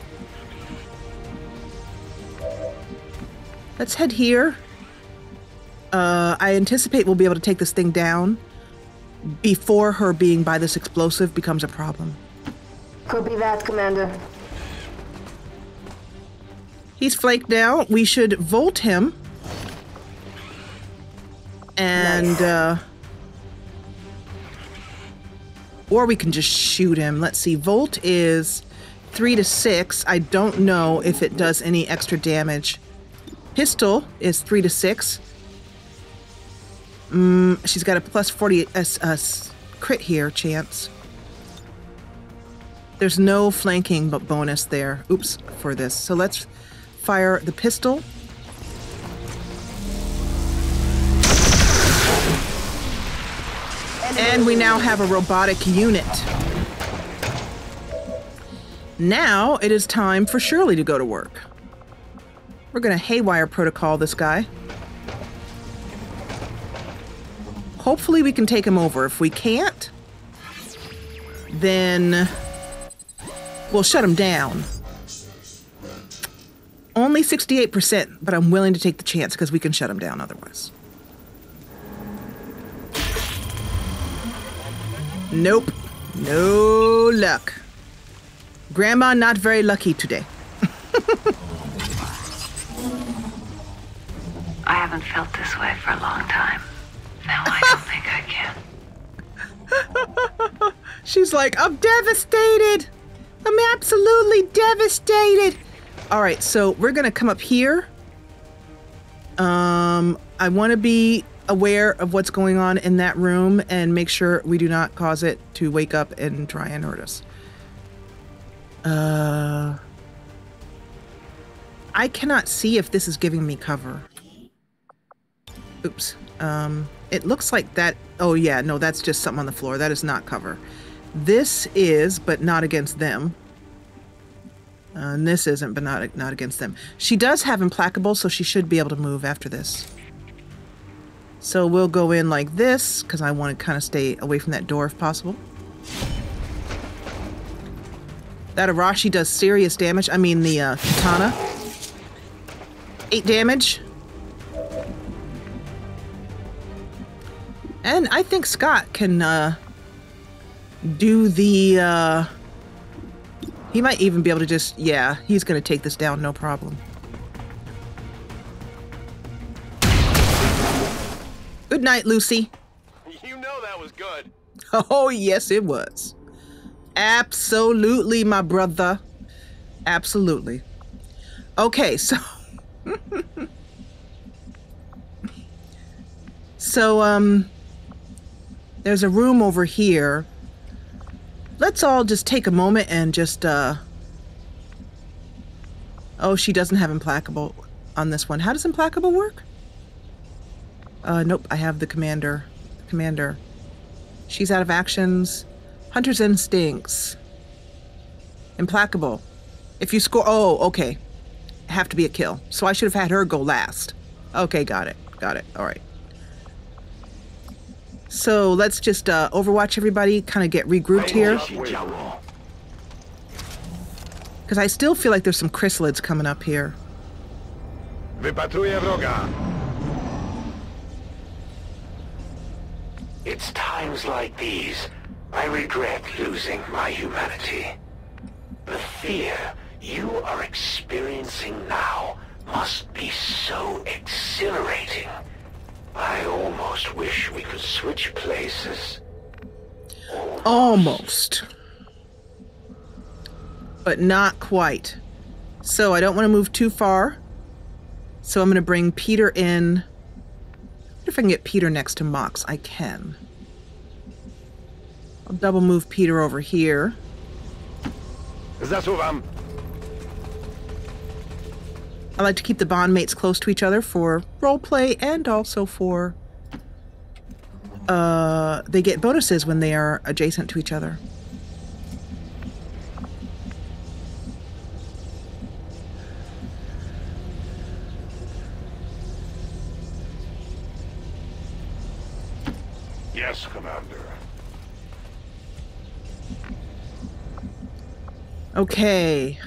Let's head here. I anticipate we'll be able to take this thing down before her being by this explosive becomes a problem. Copy that, Commander. He's flanked now. We should volt him. And, or we can just shoot him. Let's see. Volt is 3 to 6. I don't know if it does any extra damage. Pistol is 3 to 6. She's got a plus 40 crit here chance. There's no flanking bonus there. Oops, for this. So let's fire the pistol. And we now have a robotic unit. Now it is time for Shirley to go to work. We're going to haywire protocol this guy. Hopefully we can take him over. If we can't, then we'll shut him down. Only 68%, but I'm willing to take the chance because we can shut him down otherwise. Nope. No luck. Grandma not very lucky today. I haven't felt this way for a long time. Now I don't think I can. She's like, I'm devastated. I'm absolutely devastated. All right, so we're going to come up here. I want to be aware of what's going on in that room and make sure we do not cause it to wake up and try and hurt us. I cannot see if this is giving me cover. Oops. It looks like that. Oh yeah, no, that's just something on the floor. That is not cover. This is, but not against them. And this isn't, but not against them. She does have implacable, so she should be able to move after this. So we'll go in like this, because I want to kind of stay away from that door if possible. That Arashi does serious damage. I mean, the katana. 8 damage. And I think Scott can do the... he might even be able to just... Yeah, he's going to take this down, no problem. Good night, Lucy. You know that was good. Oh, yes, it was. Absolutely, my brother. Absolutely. Okay, so... so, there's a room over here. Let's all just take a moment and just, oh, she doesn't have Implacable on this one. How does Implacable work? Nope, I have the Commander. Commander. She's out of actions. Hunter's Instincts. Implacable. If you score... Oh, okay. Have to be a kill. So I should have had her go last. Okay, got it. Got it. All right. So let's just overwatch everybody, kind of get regrouped here. Because I still feel like there's some chrysalids coming up here. It's times like these I regret losing my humanity. The fear you are experiencing now must be so exhilarating. I almost wish we could switch places. Almost. But not quite. So I don't want to move too far. So I'm going to bring Peter in. I wonder if I can get Peter next to Mox. I can. I'll double move Peter over here. Zasuwam. I like to keep the bond mates close to each other for roleplay and also for... they get bonuses when they are adjacent to each other. Yes, Commander. Okay.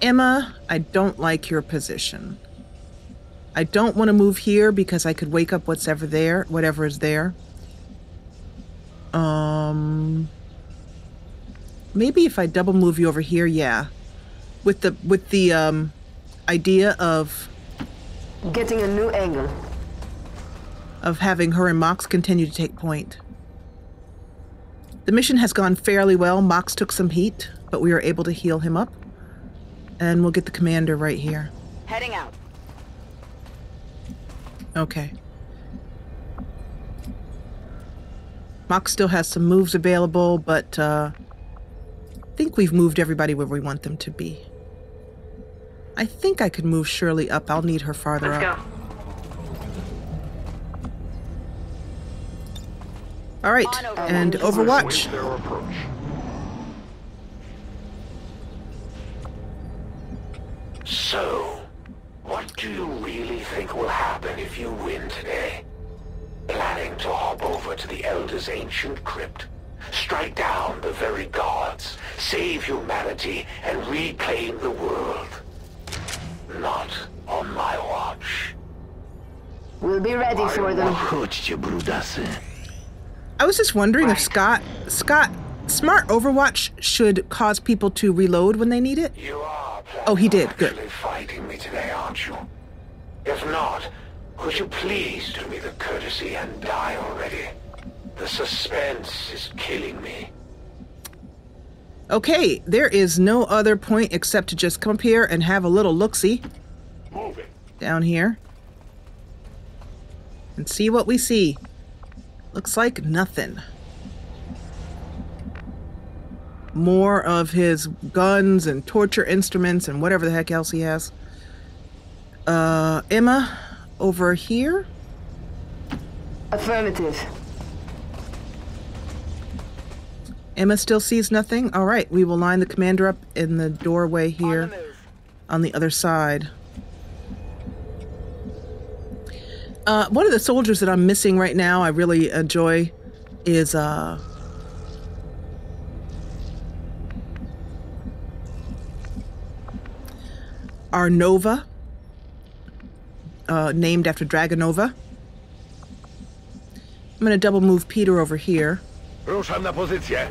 Emma, I don't like your position. I don't want to move here because I could wake up whatever is there. Maybe if I double move you over here, yeah. With the idea of Getting a new angle. Of having her and Mox continue to take point. The mission has gone fairly well. Mox took some heat, but we were able to heal him up. And we'll get the commander right here. Heading out. Okay. Mox still has some moves available, but I think we've moved everybody where we want them to be. I think I could move Shirley up. I'll need her farther up. Let's go. All right, and Overwatch. So, what do you really think will happen if you win today? Planning to hop over to the Elder's ancient crypt, strike down the very gods, save humanity, and reclaim the world? Not on my watch. We'll be ready for them. I was just wondering if Scott, smart Overwatch should cause people to reload when they need it. You are Oh, he did. Good. Fighting me today, aren't you? If not, could you please do me the courtesy and die already? The suspense is killing me. Okay, there is no other point except to just come up here and have a little look-see. Move it. Down here. And see what we see. Looks like nothing. More of his guns and torture instruments and whatever the heck else he has. Emma, over here? Affirmative. Emma still sees nothing? All right, we will line the commander up in the doorway here on the other side. One of the soldiers that I'm missing right now, I really enjoy, is our Nova, named after Dragonova. I'm going to double move Peter over here. Ruszam na pozycję.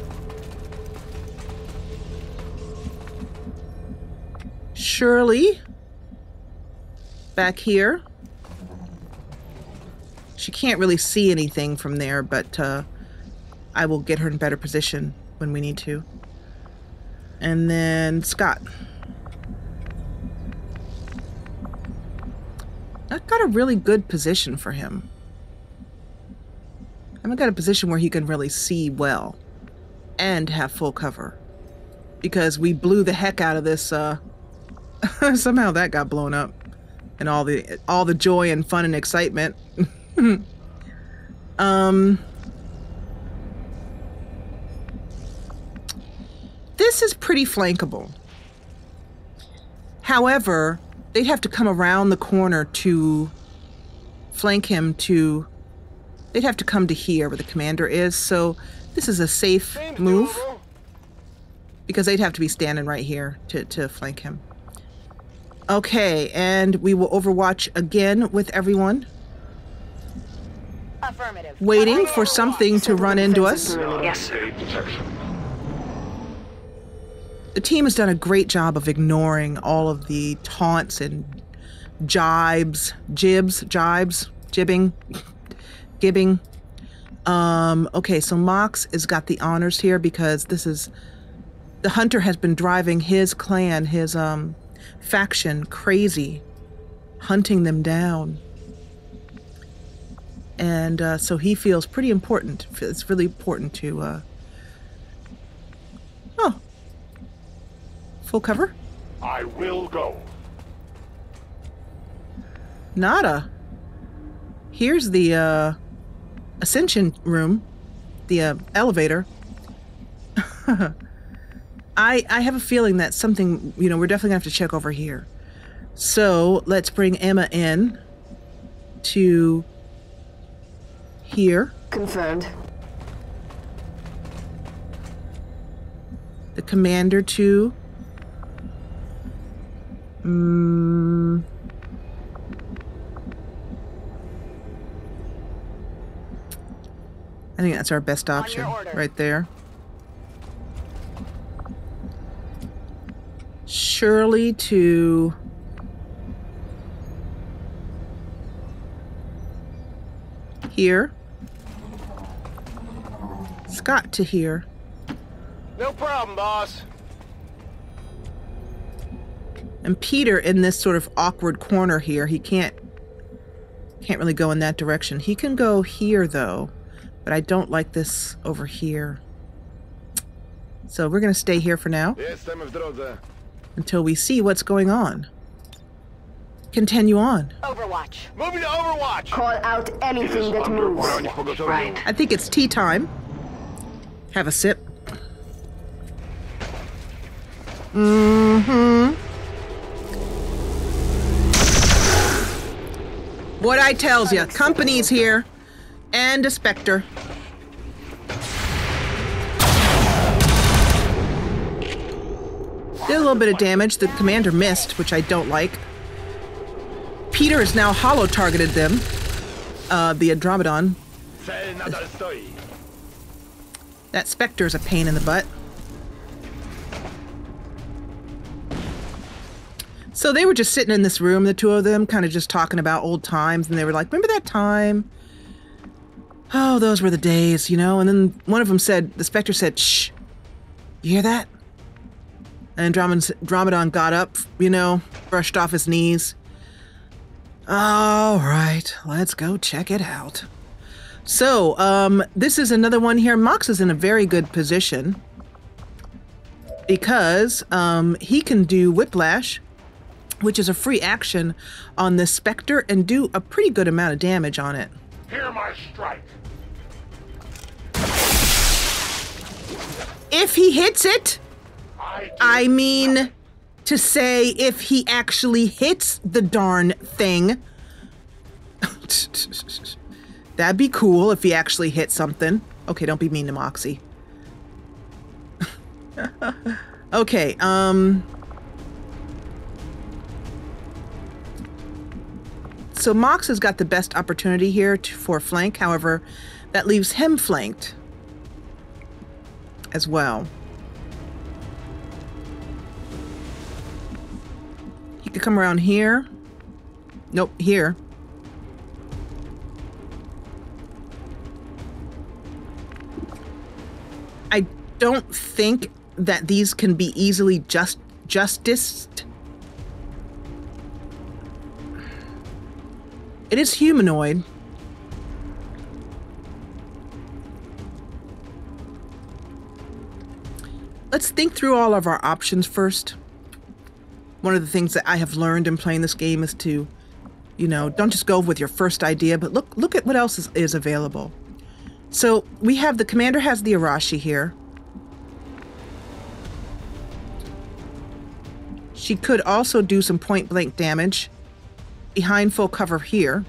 Shirley, back here. She can't really see anything from there, but I will get her in better position when we need to. And then Scott. I've got a really good position for him. I haven't got a position where he can really see well and have full cover. Because we blew the heck out of this, somehow that got blown up. And all the joy and fun and excitement. This is pretty flankable. However, they'd have to come around the corner to flank him to... They'd have to come to here where the commander is, so this is a safe move. Because they'd have to be standing right here to flank him. Okay, and we will overwatch again with everyone. Affirmative. Waiting for something to run into us. Yes. The team has done a great job of ignoring all of the taunts and jibbing. Okay, so Mox has got the honors here because this is... The hunter has been driving his clan, his faction, crazy, hunting them down. And so he feels pretty important. It's really important to... Oh. Full cover? I will go. Nada. Here's the ascension room, the elevator. I have a feeling that something, you know, we're definitely gonna have to check over here. So let's bring Emma in to here. Confirmed. The commander to I think that's our best option right there. Shirley to here. Scott to here. No problem, boss. And Peter in this sort of awkward corner here. He can't really go in that direction. He can go here though, but I don't like this over here. So we're gonna stay here for now until we see what's going on. Continue on. Overwatch. Moving to Overwatch. Call out anything that moves. Right. I think it's tea time. Have a sip. What I tells ya, company's here. And a Spectre. Did a little bit of damage. The commander missed, which I don't like. Peter has now holo-targeted them. The Andromedon. That Spectre's a pain in the butt. So they were just sitting in this room, the two of them, kind of just talking about old times, and they were like, remember that time? Oh, those were the days, you know? And then one of them said, the Spectre said, shh, you hear that? And Andromedon got up, you know, brushed off his knees. All right, let's go check it out. So, this is another one here. Mox is in a very good position because he can do Whiplash, which is a free action on this Spectre, and do a pretty good amount of damage on it. Hear my strike. If he hits it, I mean to say if he actually hits the darn thing. That'd be cool if he actually hit something. Okay, don't be mean to Moxie. Okay, so Mox has got the best opportunity here for flank. However, that leaves him flanked as well. He could come around here. Nope, here. I don't think that these can be easily justiced. It is humanoid. Let's think through all of our options first. One of the things that I have learned in playing this game is to, you know, don't just go with your first idea, but look at what else is available. So we have the commander has the Arashi here. She could also do some point blank damage behind full cover here.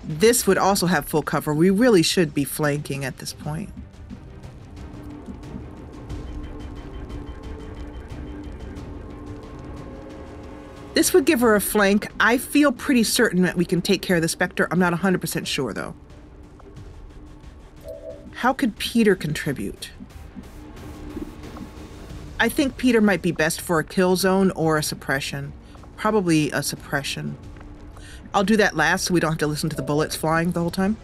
This would also have full cover. We really should be flanking at this point. This would give her a flank. I feel pretty certain that we can take care of the Spectre. I'm not 100% sure, though. How could Peter contribute? I think Peter might be best for a kill zone or a suppression. Probably a suppression. I'll do that last so we don't have to listen to the bullets flying the whole time.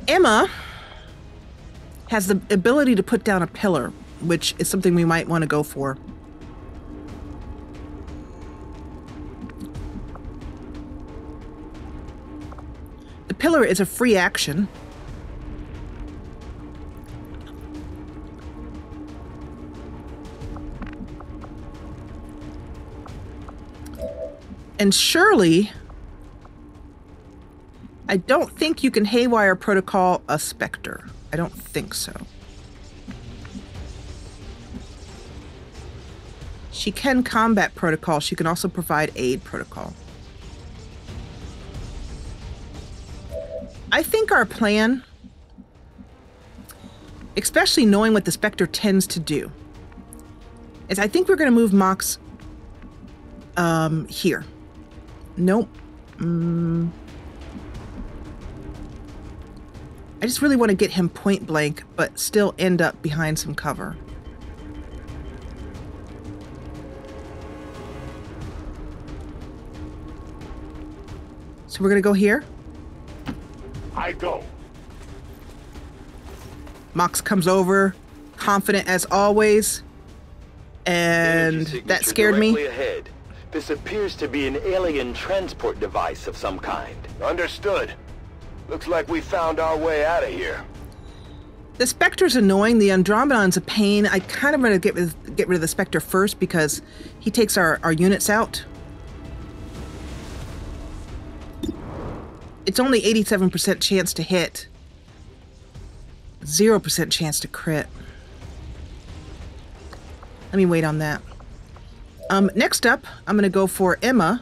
Emma has the ability to put down a pillar, which is something we might want to go for. The pillar is a free action. And surely, I don't think you can haywire protocol a Spectre. I don't think so. She can combat protocol. She can also provide aid protocol. I think our plan, especially knowing what the Spectre tends to do, is I think we're going to move Mox here. Nope. I just really want to get him point blank, but still end up behind some cover. So we're going to go here. I go. Mox comes over, confident as always. And that scared me. Ahead. This appears to be an alien transport device of some kind. Understood. Looks like we found our way out of here. The Spectre's annoying. The Andromedon's a pain. I kind of want to get rid of the Spectre first because he takes our units out. It's only 87% chance to hit. 0% chance to crit. Let me wait on that. Next up, I'm going to go for Emma.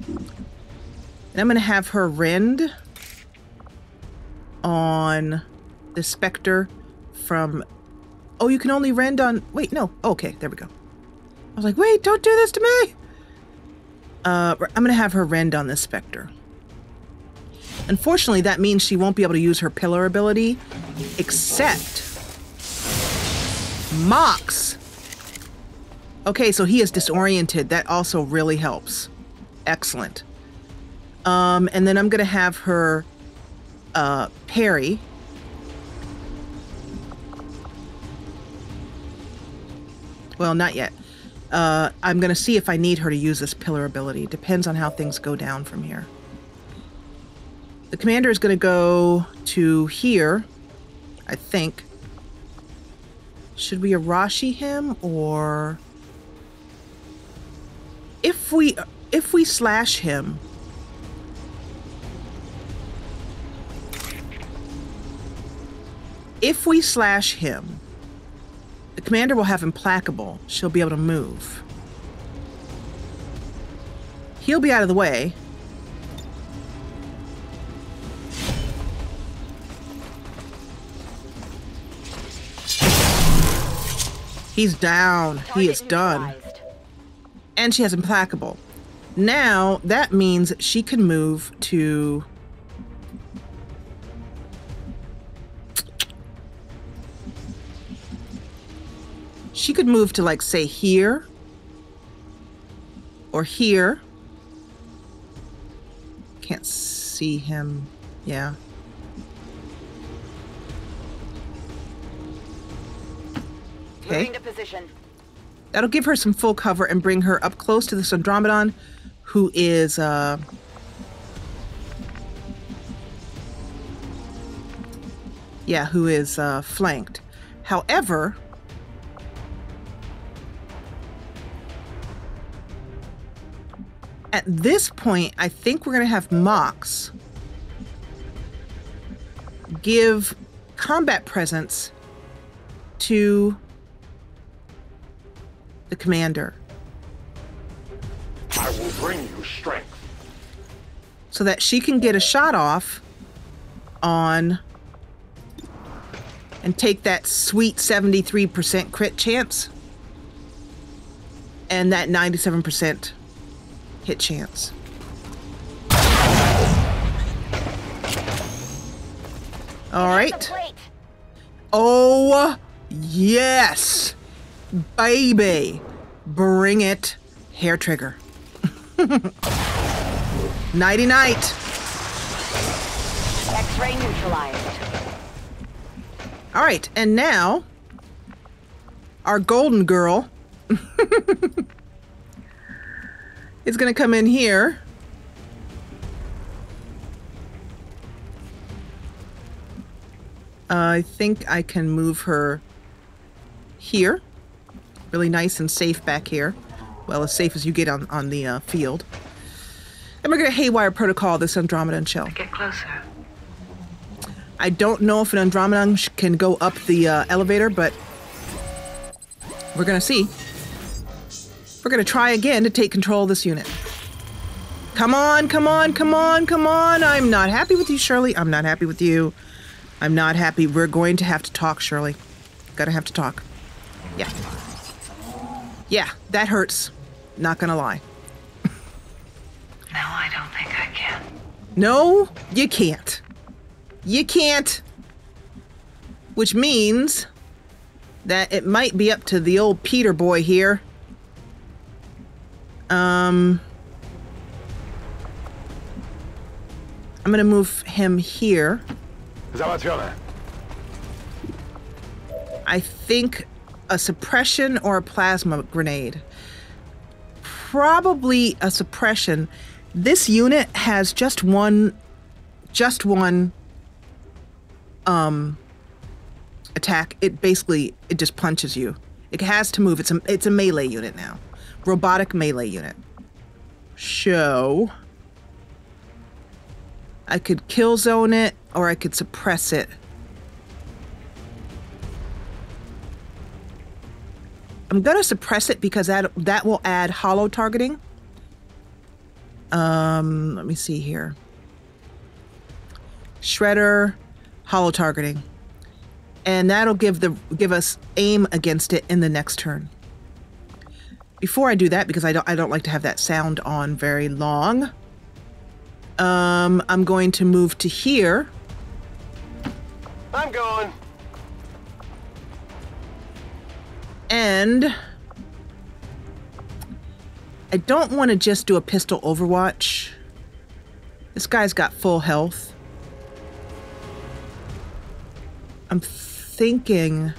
And I'm going to have her rend on the Spectre from... Oh, you can only rend on... Wait, no. Okay, there we go. I was like, wait, don't do this to me! I'm going to have her rend on this Spectre. Unfortunately, that means she won't be able to use her pillar ability, except... Mox! Okay, so he is disoriented. That also really helps. Excellent. And then I'm going to have her parry. Well, not yet. I'm going to see if I need her to use this pillar ability. Depends on how things go down from here. The commander is going to go to here, I think. Should we Arashi him, or... If we slash him... if we slash him, the commander will have implacable. She'll be able to move. He'll be out of the way. He's down. He is done. And she has implacable. Now, that means she can move to... She could move to, like, say, here. Or here. Can't see him. Yeah. Okay. Moving to position. That'll give her some full cover and bring her up close to this Andromedon, who is, who is, flanked. However, at this point, I think we're going to have Mox give combat presence to the commander. I will bring you strength. So that she can get a shot off on and take that sweet 73% crit chance and that 97% hit chance. All right. Oh, yes. Baby. Bring it. Hair trigger. Nighty night. X-ray neutralized. All right, and now our golden girl is going to come in here. I think I can move her here. Really nice and safe back here. Well, as safe as you get on the field. And we're going to haywire protocol this Andromedan shell. Get closer. I don't know if an Andromedan can go up the elevator, but we're going to see. We're going to try again to take control of this unit. Come on, come on, come on, come on. I'm not happy with you, Shirley. I'm not happy with you. I'm not happy. We're going to have to talk, Shirley. Gotta have to talk. Yeah. Yeah, that hurts. Not gonna lie. No, I don't think I can. No, you can't. You can't. Which means that it might be up to the old Peter boy here. I'm gonna move him here. I think a suppression or a plasma grenade. Probably a suppression. This unit has just one attack. It just punches you. It has to move. It's a melee unit now. Robotic melee unit. So I could kill zone it or I could suppress it. I'm gonna suppress it because that will add hollow targeting. Let me see here. Shredder, hollow targeting, and that'll give us aim against it in the next turn. Before I do that, because I don't like to have that sound on very long. I'm going to move to here. I'm going. And I don't want to just do a pistol overwatch. This guy's got full health. I'm thinking...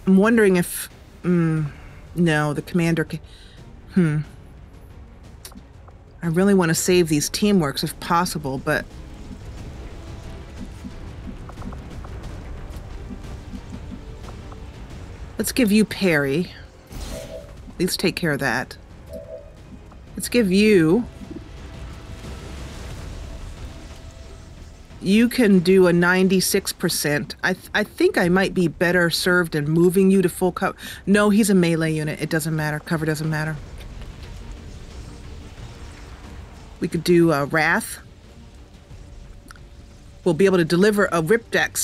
I'm wondering if... no, the commander can... I really want to save these teamworks if possible, but... Let's give you parry. Let's take care of that. Let's give you You can do a 96%. I think I might be better served in moving you to full cover. No, he's a melee unit. It doesn't matter. Cover doesn't matter. We could do Wrath. We'll be able to deliver a Ripjack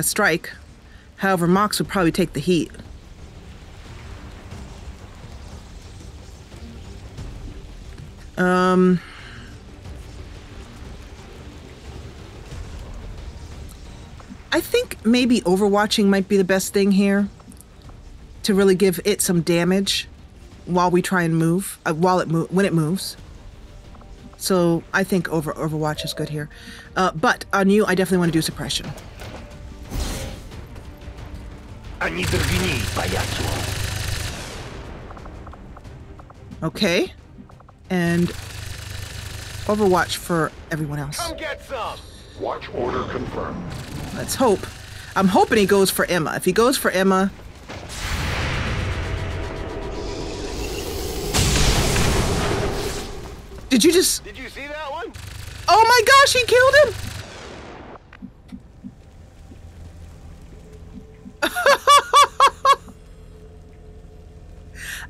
strike. However, Mox would probably take the heat. I think maybe overwatching might be the best thing here to really give it some damage while we try and move, when it moves. So I think Overwatch is good here. But on you, I definitely want to do suppression. Okay. And Overwatch for everyone else. Come get some! Watch order confirmed. Let's hope. I'm hoping he goes for Emma. If he goes for Emma... Did you see that one? Oh my gosh, he killed him!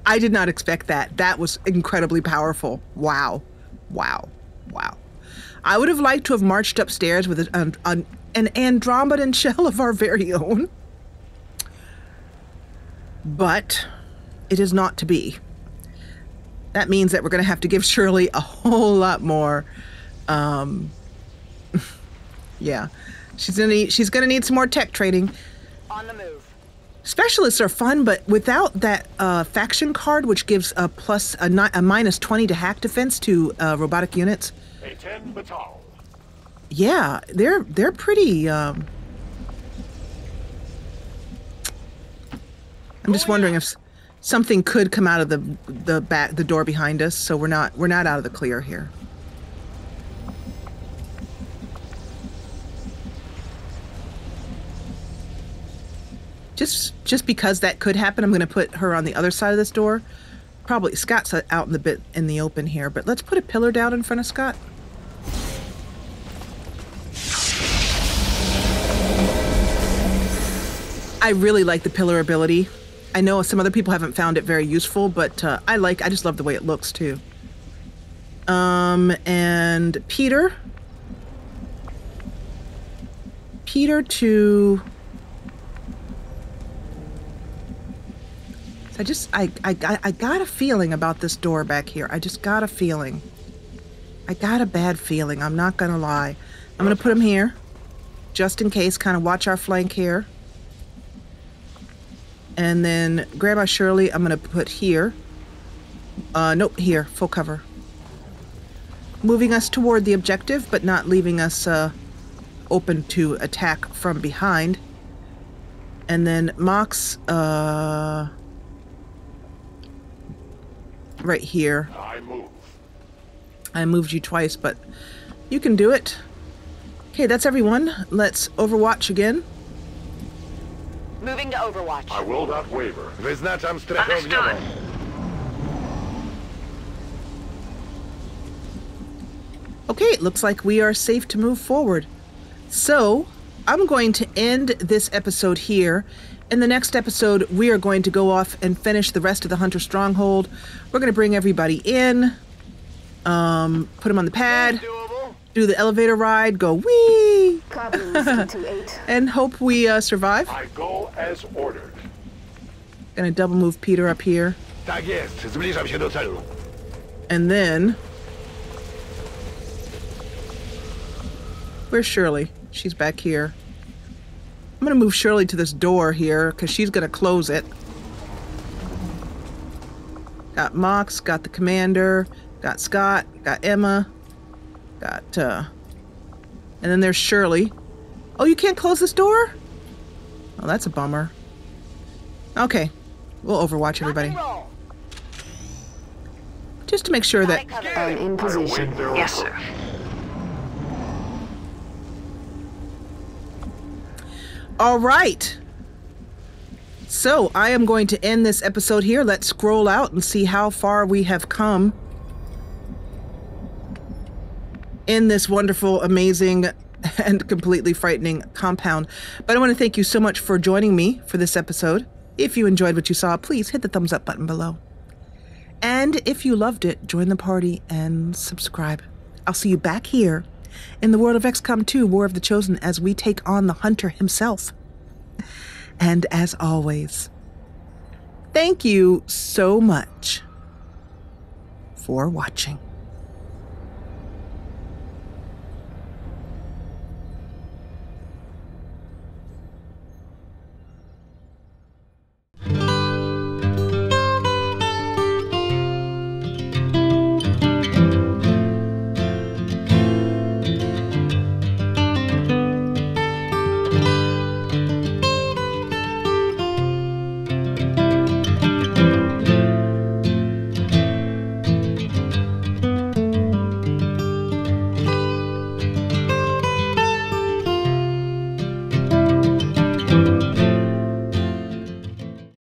I did not expect that. That was incredibly powerful. Wow. Wow. Wow. I would have liked to have marched upstairs with an Andromedan shell of our very own. But it is not to be. That means that we're going to have to give Shirley a whole lot more. Yeah. She's going to need some more tech training. On the move. Specialists are fun, but without that faction card, which gives a minus 20 to hack defense to robotic units. Yeah, they're pretty. I'm just wondering if something could come out of the door behind us, so we're not out of the clear here. Just because that could happen, I'm going to put her on the other side of this door. Probably Scott's out in the open here, but let's put a pillar down in front of Scott. I really like the pillar ability. I know some other people haven't found it very useful, but I just love the way it looks too. And Peter to... I got a feeling about this door back here. I just got a feeling. I got a bad feeling. I'm not gonna lie. I'm gonna put him here, just in case. Kind of watch our flank here. And then Grandma Shirley, I'm gonna put here. Nope, here, full cover. Moving us toward the objective, but not leaving us open to attack from behind. And then Mox, right here. I moved you twice, but you can do it. Okay, that's everyone. Let's Overwatch again. Moving to Overwatch. I will not waver. Wyznaczam strefę ogniową. Okay, it looks like we are safe to move forward. So, I'm going to end this episode here. In the next episode, we are going to go off and finish the rest of the Hunter Stronghold. We're going to bring everybody in, put them on the pad, do the elevator ride, go wee, and hope we survive. I go as ordered. Gonna double move Peter up here. Tak jest, zbliżam się do celu. And then, where's Shirley? She's back here. I'm gonna move Shirley to this door here because she's gonna close it. Got Mox, got the Commander, got Scott, got Emma, got and then there's Shirley. Oh, you can't close this door? Oh, that's a bummer. Okay, we'll Overwatch everybody. Just to make sure that... I'm in position. Yes, sir. All right. So I am going to end this episode here. Let's scroll out and see how far we have come in this wonderful, amazing and completely frightening compound. But I want to thank you so much for joining me for this episode. If you enjoyed what you saw, please hit the thumbs up button below. And if you loved it, join the party and subscribe. I'll see you back here in the world of XCOM 2, War of the Chosen, as we take on the Hunter himself. And as always, thank you so much for watching.